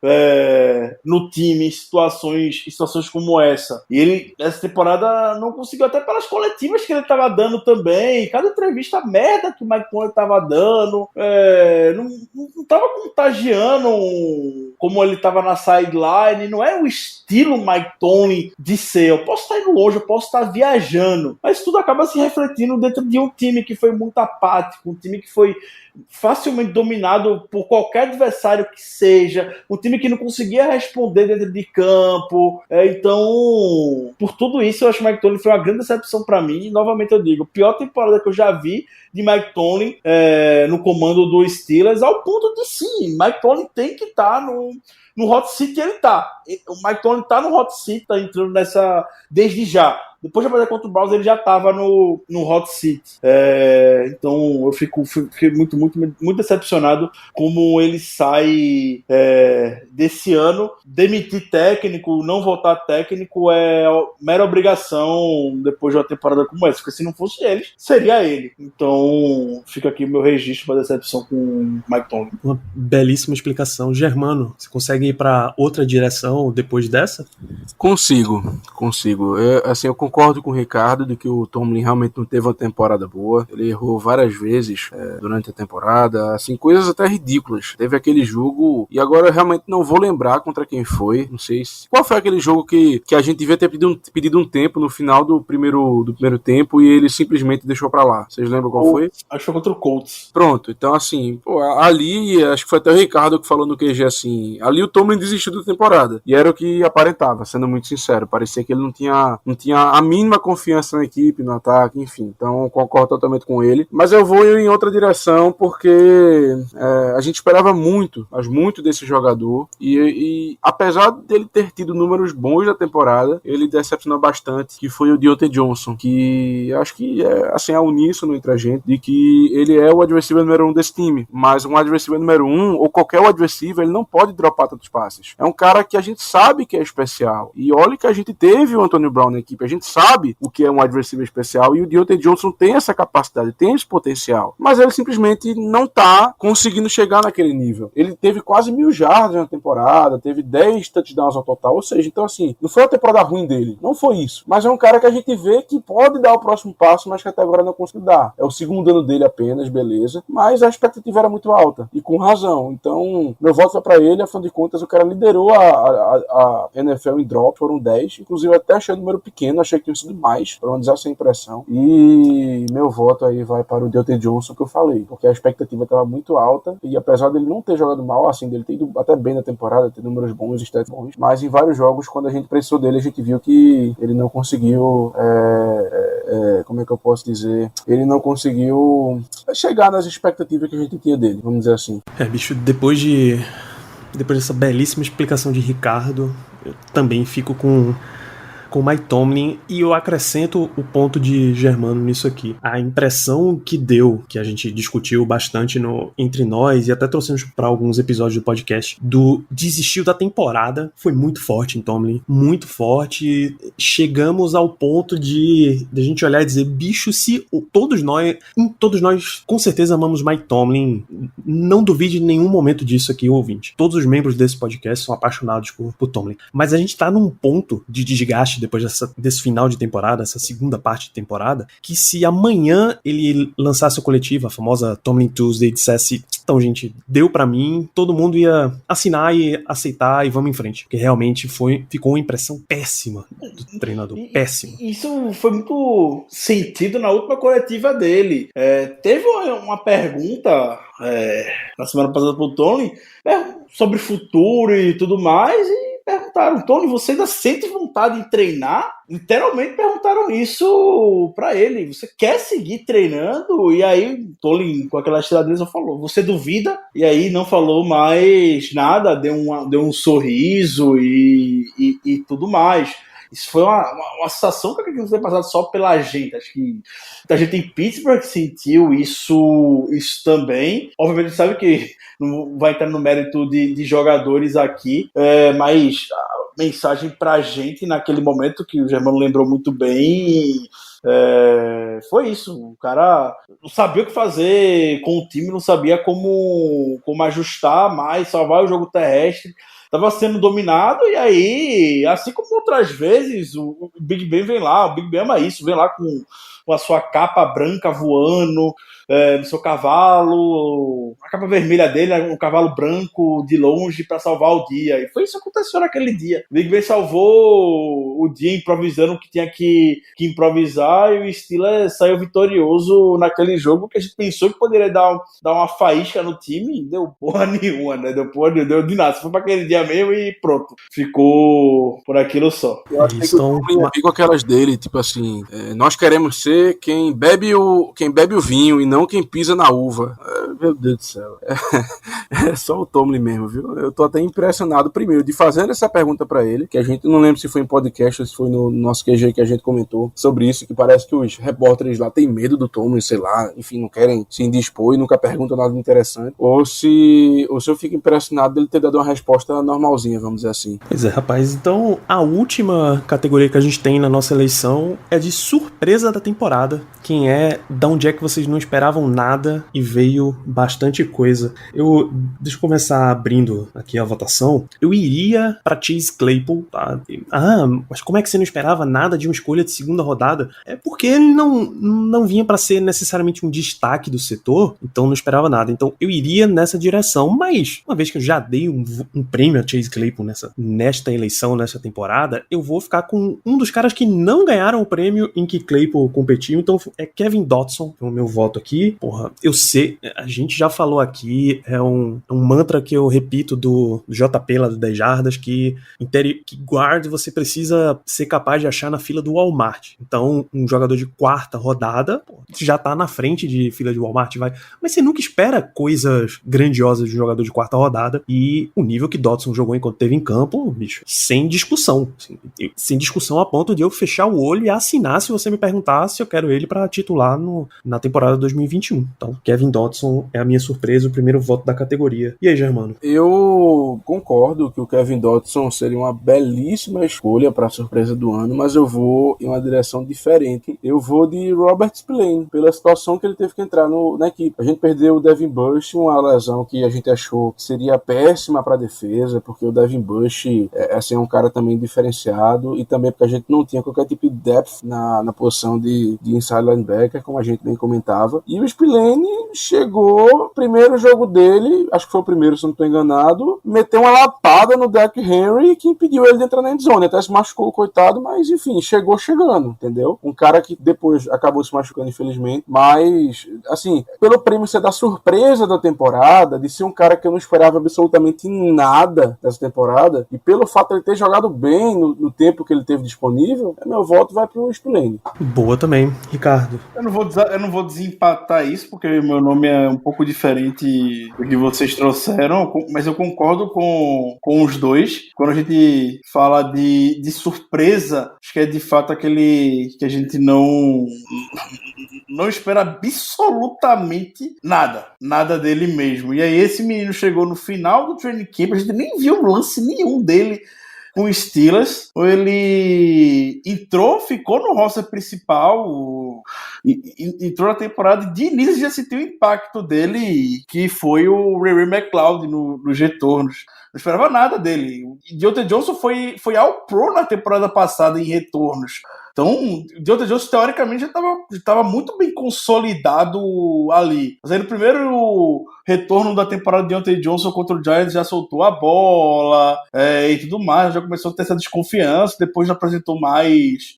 no time em situações como essa. E ele, essa temporada, não conseguiu, até pelas coletivas que ele estava dando também. Cada entrevista merda que o Mike Tomlin estava dando, não estava contagiando como ele estava na sideline. Não é o estilo Mike Tomlin de ser. Eu posso estar indo longe, eu posso estar viajando, mas tudo acaba se refletindo dentro de um time que foi muito apático, um time que foi facilmente dominado por qualquer adversário que seja, um time que não conseguia responder dentro de campo. Então, por tudo isso, eu acho que o Mike Tomlin foi uma grande decepção para mim. E novamente eu digo, pior temporada que eu já vi de Mike Tomlin no comando do Steelers, ao ponto de sim, Mike Tomlin tem que estar no hot seat. Ele tá. O Mike Tomlin tá no hot seat, tá entrando nessa desde já. Depois da partida contra o Browns, ele já estava no hot seat. Então, eu fiquei muito, muito, muito decepcionado como ele sai desse ano. Demitir técnico, não votar técnico é mera obrigação depois de uma temporada como essa. Porque se não fosse ele, seria ele. Então, fica aqui o meu registro para decepção com o Mike Tomlin. Uma belíssima explicação. Germano, você consegue ir para outra direção depois dessa? Consigo. Eu concordo com o Ricardo de que o Tomlin realmente não teve uma temporada boa. Ele errou várias vezes durante a temporada, assim, coisas até ridículas. Teve aquele jogo, e agora eu realmente não vou lembrar contra quem foi, não sei qual foi aquele jogo que a gente devia ter pedido um tempo no final do primeiro tempo e ele simplesmente deixou pra lá. Vocês lembram qual foi? Acho que foi contra o Colts. Pronto, então assim, ali, acho que foi até o Ricardo que falou no QG assim, ali o Tomlin desistiu da temporada, e era o que aparentava, sendo muito sincero, parecia que ele não tinha a mínima confiança na equipe, no ataque, enfim, então concordo totalmente com ele, mas eu vou em outra direção porque a gente esperava muito, mas muito desse jogador, e apesar dele ter tido números bons na temporada, ele decepcionou bastante, que foi o Diontae Johnson, que acho que assim, é uníssono entre a gente, de que ele é o wide receiver número 1 desse time, mas um wide receiver número 1, ou qualquer wide receiver, ele não pode dropar tantos passes. É um cara que a gente sabe que é especial, e olha que a gente teve o Antonio Brown na equipe, a gente sabe o que é um wide receiver especial, e o Diontae Johnson tem essa capacidade, tem esse potencial, mas ele simplesmente não tá conseguindo chegar naquele nível. Ele teve quase 1.000 jardas na temporada, teve 10 touchdowns ao total, ou seja, então assim, não foi uma temporada ruim dele, não foi isso, mas é um cara que a gente vê que pode dar o próximo passo, mas que até agora não conseguiu dar. É o segundo ano dele apenas, beleza, mas a expectativa era muito alta, e com razão. Então, meu voto vai pra ele, afinal de contas, o cara liderou a NFL em drop, foram 10, inclusive até achei o número pequeno, achei que tinha sido mais, pra não dizer essa impressão, e meu voto aí vai para o Diontae Johnson, que eu falei, porque a expectativa estava muito alta, e apesar dele não ter jogado mal, assim, dele ter ido até bem na temporada, ter números bons, stats bons, mas em vários jogos, quando a gente precisou dele, a gente viu que ele não conseguiu, como é que eu posso dizer, ele não conseguiu chegar nas expectativas que a gente tinha dele, vamos dizer assim. Bicho, depois dessa belíssima explicação de Ricardo, eu também fico com o Mike Tomlin, e eu acrescento o ponto de Germano nisso aqui. A impressão que deu, que a gente discutiu bastante entre nós, e até trouxemos para alguns episódios do podcast, do desistiu da temporada, foi muito forte em Tomlin, muito forte. Chegamos ao ponto de a gente olhar e dizer, bicho, se todos nós com certeza amamos Mike Tomlin, não duvide em nenhum momento disso aqui, ouvinte. Todos os membros desse podcast são apaixonados por Tomlin, mas a gente tá num ponto de desgaste depois desse final de temporada, essa segunda parte de temporada, que se amanhã ele lançasse a coletiva, a famosa Tomlin Tuesday, e dissesse, então gente, deu pra mim, todo mundo ia assinar e aceitar e vamos em frente, porque realmente ficou uma impressão péssima do treinador, péssima. Isso foi muito sentido na última coletiva dele. Teve uma pergunta na semana passada pro Tony sobre futuro e tudo mais, e perguntaram, Tony, você ainda sente vontade de treinar? Literalmente perguntaram isso pra ele. Você quer seguir treinando? E aí, Tony, com aquela estiradeza, falou, você duvida? E aí não falou mais nada, deu um sorriso e tudo mais. Isso foi uma situação que não foi passada só pela gente. Acho que a gente em Pittsburgh sentiu isso também. Obviamente, a gente sabe que não vai entrar no mérito de jogadores aqui, mas a mensagem pra gente naquele momento, que o Germano lembrou muito bem, foi isso. O cara não sabia o que fazer com o time, não sabia como ajustar mais, salvar o jogo terrestre. Estava sendo dominado, e aí, assim como outras vezes, o Big Ben vem lá, o Big Ben ama isso, vem lá com a sua capa branca voando, no seu cavalo, a capa vermelha dele, um cavalo branco de longe para salvar o dia. E foi isso que aconteceu naquele dia. O Big Ben salvou o dia improvisando o que tinha que improvisar, e o Steelers saiu vitorioso naquele jogo que a gente pensou que poderia dar uma faísca no time, deu porra nenhuma, né? Deu de nada. Foi para aquele dia mesmo e pronto. Ficou por aquilo só. Eu acho que eu fico aquelas dele, tipo assim, nós queremos ser quem bebe o vinho e não quem pisa na uva. Meu Deus do céu. É só o Tomlin mesmo, viu? Eu tô até impressionado, primeiro, de fazer essa pergunta pra ele, que a gente não lembra se foi em podcast ou se foi no nosso QG que a gente comentou sobre isso, que parece que os repórteres lá têm medo do Tomlin, sei lá, enfim, não querem se indispor e nunca perguntam nada interessante, ou se eu fico impressionado dele ter dado uma resposta normalzinha, vamos dizer assim. Pois é, rapaz. Então, a última categoria que a gente tem na nossa eleição é de surpresa da temporada. Quem é, da onde é que vocês não esperavam nada e veio bastante coisa. Deixa eu começar abrindo aqui a votação. Eu iria pra Chase Claypool, tá? Mas como é que você não esperava nada de uma escolha de segunda rodada? É porque ele não vinha pra ser necessariamente um destaque do setor, então não esperava nada. Então eu iria nessa direção, mas uma vez que eu já dei um prêmio a Chase Claypool nesta eleição, nessa temporada, eu vou ficar com um dos caras que não ganharam o prêmio em que Claypool competiu, então é Kevin Dotson, é o meu voto aqui. Porra, eu sei, a gente já falou aqui, é um mantra que eu repito do JP lá do 10 Jardas, que guard você precisa ser capaz de achar na fila do Walmart. Então, um jogador de quarta rodada, já tá na frente de fila de Walmart, mas você nunca espera coisas grandiosas de um jogador de quarta rodada, e o nível que Dotson jogou enquanto teve em campo, bicho, sem discussão. Sem discussão a ponto de eu fechar o olho e assinar se você me perguntar se eu quero ele pra titular na temporada 2021. Então, Kevin Dotson é a minha surpresa, o primeiro voto da categoria. E aí, Germano? Eu concordo que o Kevin Dotson seria uma belíssima escolha para a surpresa do ano, mas eu vou em uma direção diferente. Eu vou de Robert Spillane, pela situação que ele teve que entrar na equipe. A gente perdeu o Devin Bush, uma lesão que a gente achou que seria péssima para a defesa, porque o Devin Bush é um cara também diferenciado, e também porque a gente não tinha qualquer tipo de depth na posição de inside linebacker, como a gente bem comentava. E o Spillane chegou, primeiro jogo dele, acho que foi o primeiro, se não estou enganado, meteu uma lapada no Derrick Henry que impediu ele de entrar na endzone. Até se machucou, coitado, mas enfim, chegou chegando, entendeu? Um cara que depois acabou se machucando, infelizmente, mas, assim, pelo prêmio ser da surpresa da temporada, de ser um cara que eu não esperava absolutamente nada dessa temporada, e pelo fato de ele ter jogado bem no tempo que ele teve disponível, meu voto vai pro Spillane. Boa também, Ricardo. Eu não vou desempatar isso, porque meu nome é um pouco diferente do que vocês trouxeram, mas eu concordo com os dois. Quando a gente fala de surpresa, acho que é de fato aquele que a gente não espera absolutamente nada dele mesmo. E aí esse menino chegou no final do training camp, a gente nem viu lance nenhum dele com o Steelers. Ele entrou, ficou no roster principal, entrou na temporada, de início já sentiu o impacto dele, que foi o Ray McLeod nos retornos. Não esperava nada dele. E Deontay Johnson foi ao pro na temporada passada em retornos. Então, o Deontay Johnson, teoricamente, já estava muito bem consolidado ali. Mas aí, no primeiro retorno da temporada de Deontay Johnson contra o Giants, já soltou a bola e tudo mais, já começou a ter essa desconfiança, depois já apresentou mais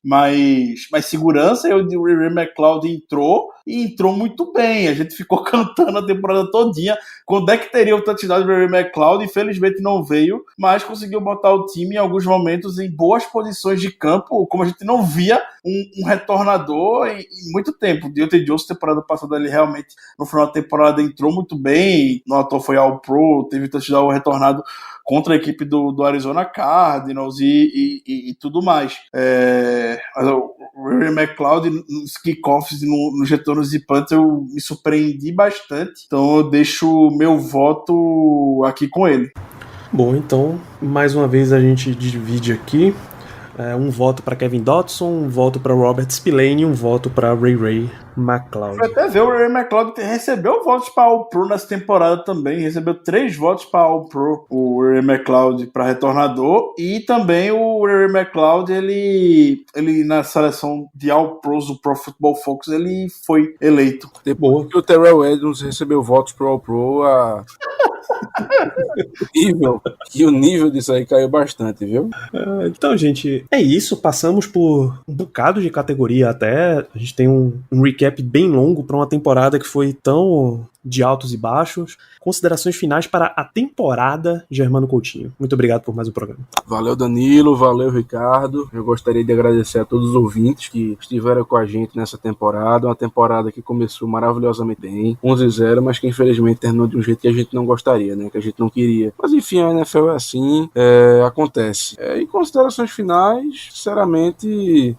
segurança, e o Ray McLeod entrou e entrou muito bem. A gente ficou cantando a temporada todinha quando é que teria o touchdown do Ray McCloud. Infelizmente não veio, mas conseguiu botar o time em alguns momentos em boas posições de campo, como a gente não via um retornador em muito tempo. O Deontay Johnson, temporada passada, ele realmente no final da temporada entrou muito bem, no ator foi ao Pro, teve touchdown retornado contra a equipe do Arizona Cardinals e tudo mais. Mas o Ray McCloud nos kickoffs, nos retornos de punt, eu me surpreendi bastante, então eu deixo meu voto aqui com ele. Bom, então, mais uma vez a gente divide aqui. Um voto para Kevin Dotson, um voto para Robert Spillane e um voto para Ray McCloud. Foi até ver, o Ray McCloud recebeu votos para All Pro nessa temporada também, recebeu 3 votos para All Pro, o Ray McCloud para retornador, e também o Ray McCloud, ele na seleção de All Pros do Pro Football Focus, ele foi eleito. Depois que o Terrell Edmonds recebeu votos pro All Pro, o nível disso aí caiu bastante, viu? Então, gente, é isso. Passamos por um bocado de categoria até. A gente tem um recap bem longo para uma temporada que foi tão de altos e baixos. Considerações finais para a temporada, Germano Coutinho. Muito obrigado por mais um programa. Valeu, Danilo. Valeu, Ricardo. Eu gostaria de agradecer a todos os ouvintes que estiveram com a gente nessa temporada. Uma temporada que começou maravilhosamente bem, 11-0, mas que infelizmente terminou de um jeito que a gente não gostaria, né? Que a gente não queria. Mas enfim, a NFL é assim, acontece. E considerações finais, sinceramente,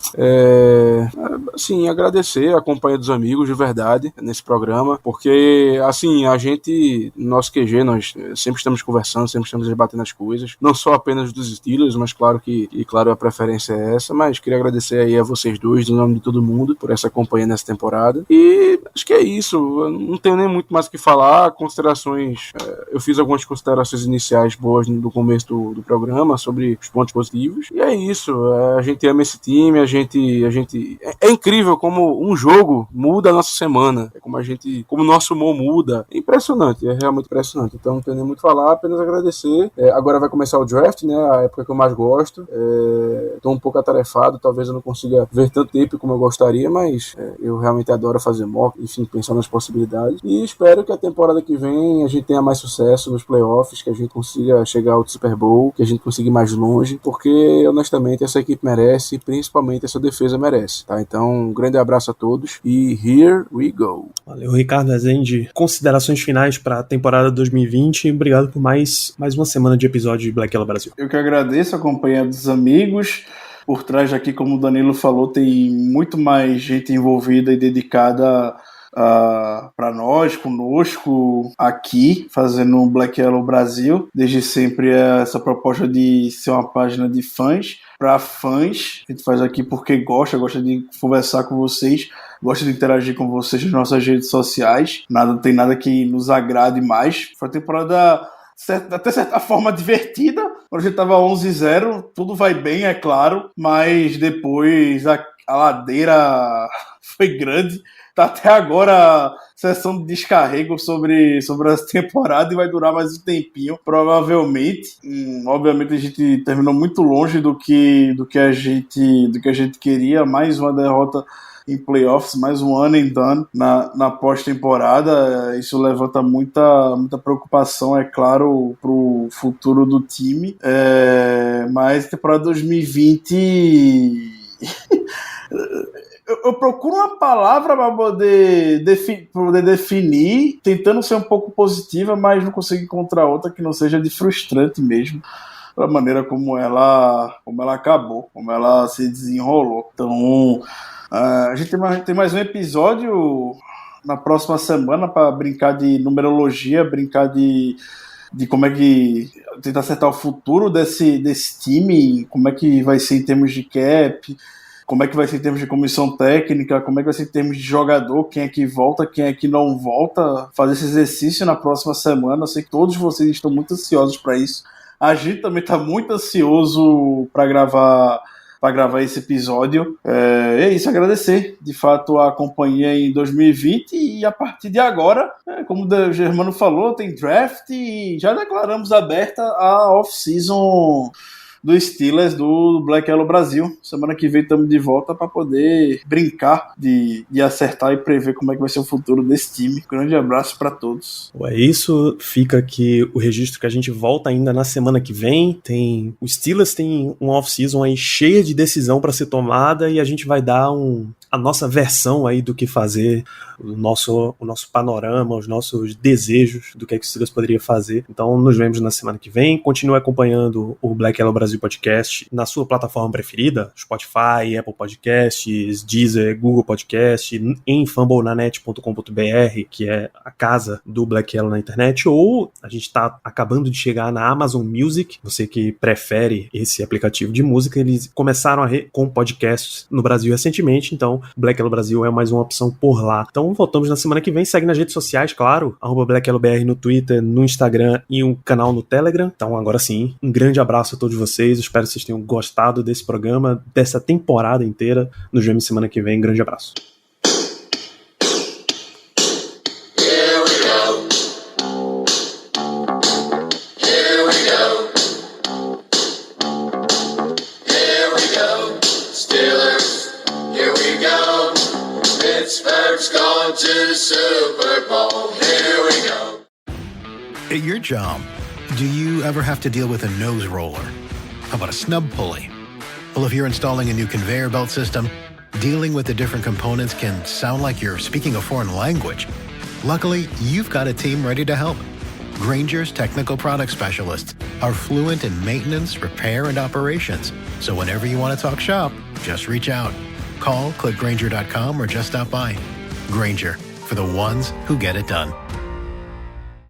assim, agradecer a companhia dos amigos de verdade nesse programa, porque assim, a gente, no nosso QG, nós sempre estamos conversando, sempre estamos debatendo as coisas, não só apenas dos Steelers, mas claro claro, a preferência é essa, mas queria agradecer aí a vocês dois, no nome de todo mundo, por essa companhia nessa temporada, e acho que é isso, eu não tenho nem muito mais o que falar, considerações, eu fiz algumas considerações iniciais boas no começo do programa, sobre os pontos positivos, e é isso, a gente ama esse time, é incrível como um jogo muda a nossa semana, como o nosso humor muda. É impressionante, é realmente impressionante. Então não tenho nem muito a falar, apenas agradecer. Agora vai começar o draft, né? A época que eu mais gosto. Estou um pouco atarefado, talvez eu não consiga ver tanto tempo como eu gostaria, mas eu realmente adoro fazer mock, enfim, pensar nas possibilidades. E espero que a temporada que vem a gente tenha mais sucesso nos playoffs, que a gente consiga chegar ao Super Bowl, que a gente consiga ir mais longe, porque honestamente essa equipe merece, principalmente essa defesa merece, tá? Então um grande abraço a todos e here we go. Valeu, Ricardo Rezende. Considerações finais para a temporada 2020. Obrigado por mais uma semana de episódio de Black Yellow Brasil. Eu que agradeço a companhia dos amigos. Por trás daqui, como o Danilo falou, tem muito mais gente envolvida e dedicada para nós, conosco, aqui, fazendo o Black Yellow Brasil. Desde sempre essa proposta de ser uma página de fãs, para fãs. A gente faz aqui porque gosta de conversar com vocês, gosta de interagir com vocês nas nossas redes sociais. Não tem nada que nos agrade mais. Foi uma temporada até certa forma divertida. Quando a gente tava 11-0, tudo vai bem, é claro, mas depois a ladeira foi grande. Tá até agora a sessão de descarrego sobre essa temporada e vai durar mais um tempinho, provavelmente. Obviamente a gente terminou muito longe do que a gente queria. Mais uma derrota em playoffs, mais um ano and done na pós-temporada. Isso levanta muita preocupação, é claro, pro futuro do time. Mas temporada 2020... Eu procuro uma palavra para poder definir, tentando ser um pouco positiva, mas não consigo encontrar outra que não seja de frustrante mesmo, da maneira como ela acabou, como ela se desenrolou. Então, a gente tem mais um episódio na próxima semana para brincar de numerologia, brincar de como é que tentar acertar o futuro desse time, como é que vai ser em termos de cap, como é que vai ser em termos de comissão técnica, como é que vai ser em termos de jogador, quem é que volta, quem é que não volta, fazer esse exercício na próxima semana. Eu sei que todos vocês estão muito ansiosos para isso. A gente também está muito ansioso para gravar esse episódio. É isso, agradecer de fato a companhia em 2020 e a partir de agora, como o Germano falou, tem draft e já declaramos aberta a off-season do Steelers do Black Yellow Brasil. Semana que vem estamos de volta para poder brincar de acertar e prever como é que vai ser o futuro desse time. Grande abraço para todos. É isso, fica aqui o registro que a gente volta ainda na semana que vem. O Steelers tem uma off-season aí cheia de decisão para ser tomada e a gente vai dar a nossa versão aí do que fazer, o nosso panorama, os nossos desejos do que o Steelers poderia fazer. Então nos vemos na semana que vem. Continue acompanhando o Black Yellow Brasil Podcast na sua plataforma preferida, Spotify, Apple Podcasts, Deezer, Google Podcast, em fumblenanet.com.br, que é a casa do Black Yellow na internet, ou a gente está acabando de chegar na Amazon Music. Você que prefere esse aplicativo de música, eles começaram com podcasts no Brasil recentemente, então Black Yellow Brasil é mais uma opção por lá. Então voltamos na semana que vem. Segue nas redes sociais, claro, @BlackYellowBR no Twitter, no Instagram e um canal no Telegram. Então agora sim, um grande abraço a todos vocês. Espero que vocês tenham gostado desse programa, dessa temporada inteira. Nos vemos semana que vem. Grande abraço. Pittsburgh's gone to the Super Bowl. Here we go. At your job, do you ever have to deal with a nose roller? How about a snub pulley? Well, if you're installing a new conveyor belt system, dealing with the different components can sound like you're speaking a foreign language. Luckily, you've got a team ready to help. Grainger's technical product specialists are fluent in maintenance, repair, and operations. So whenever you want to talk shop, just reach out. Call, click Grainger.com, or just stop by. Grainger, for the ones who get it done.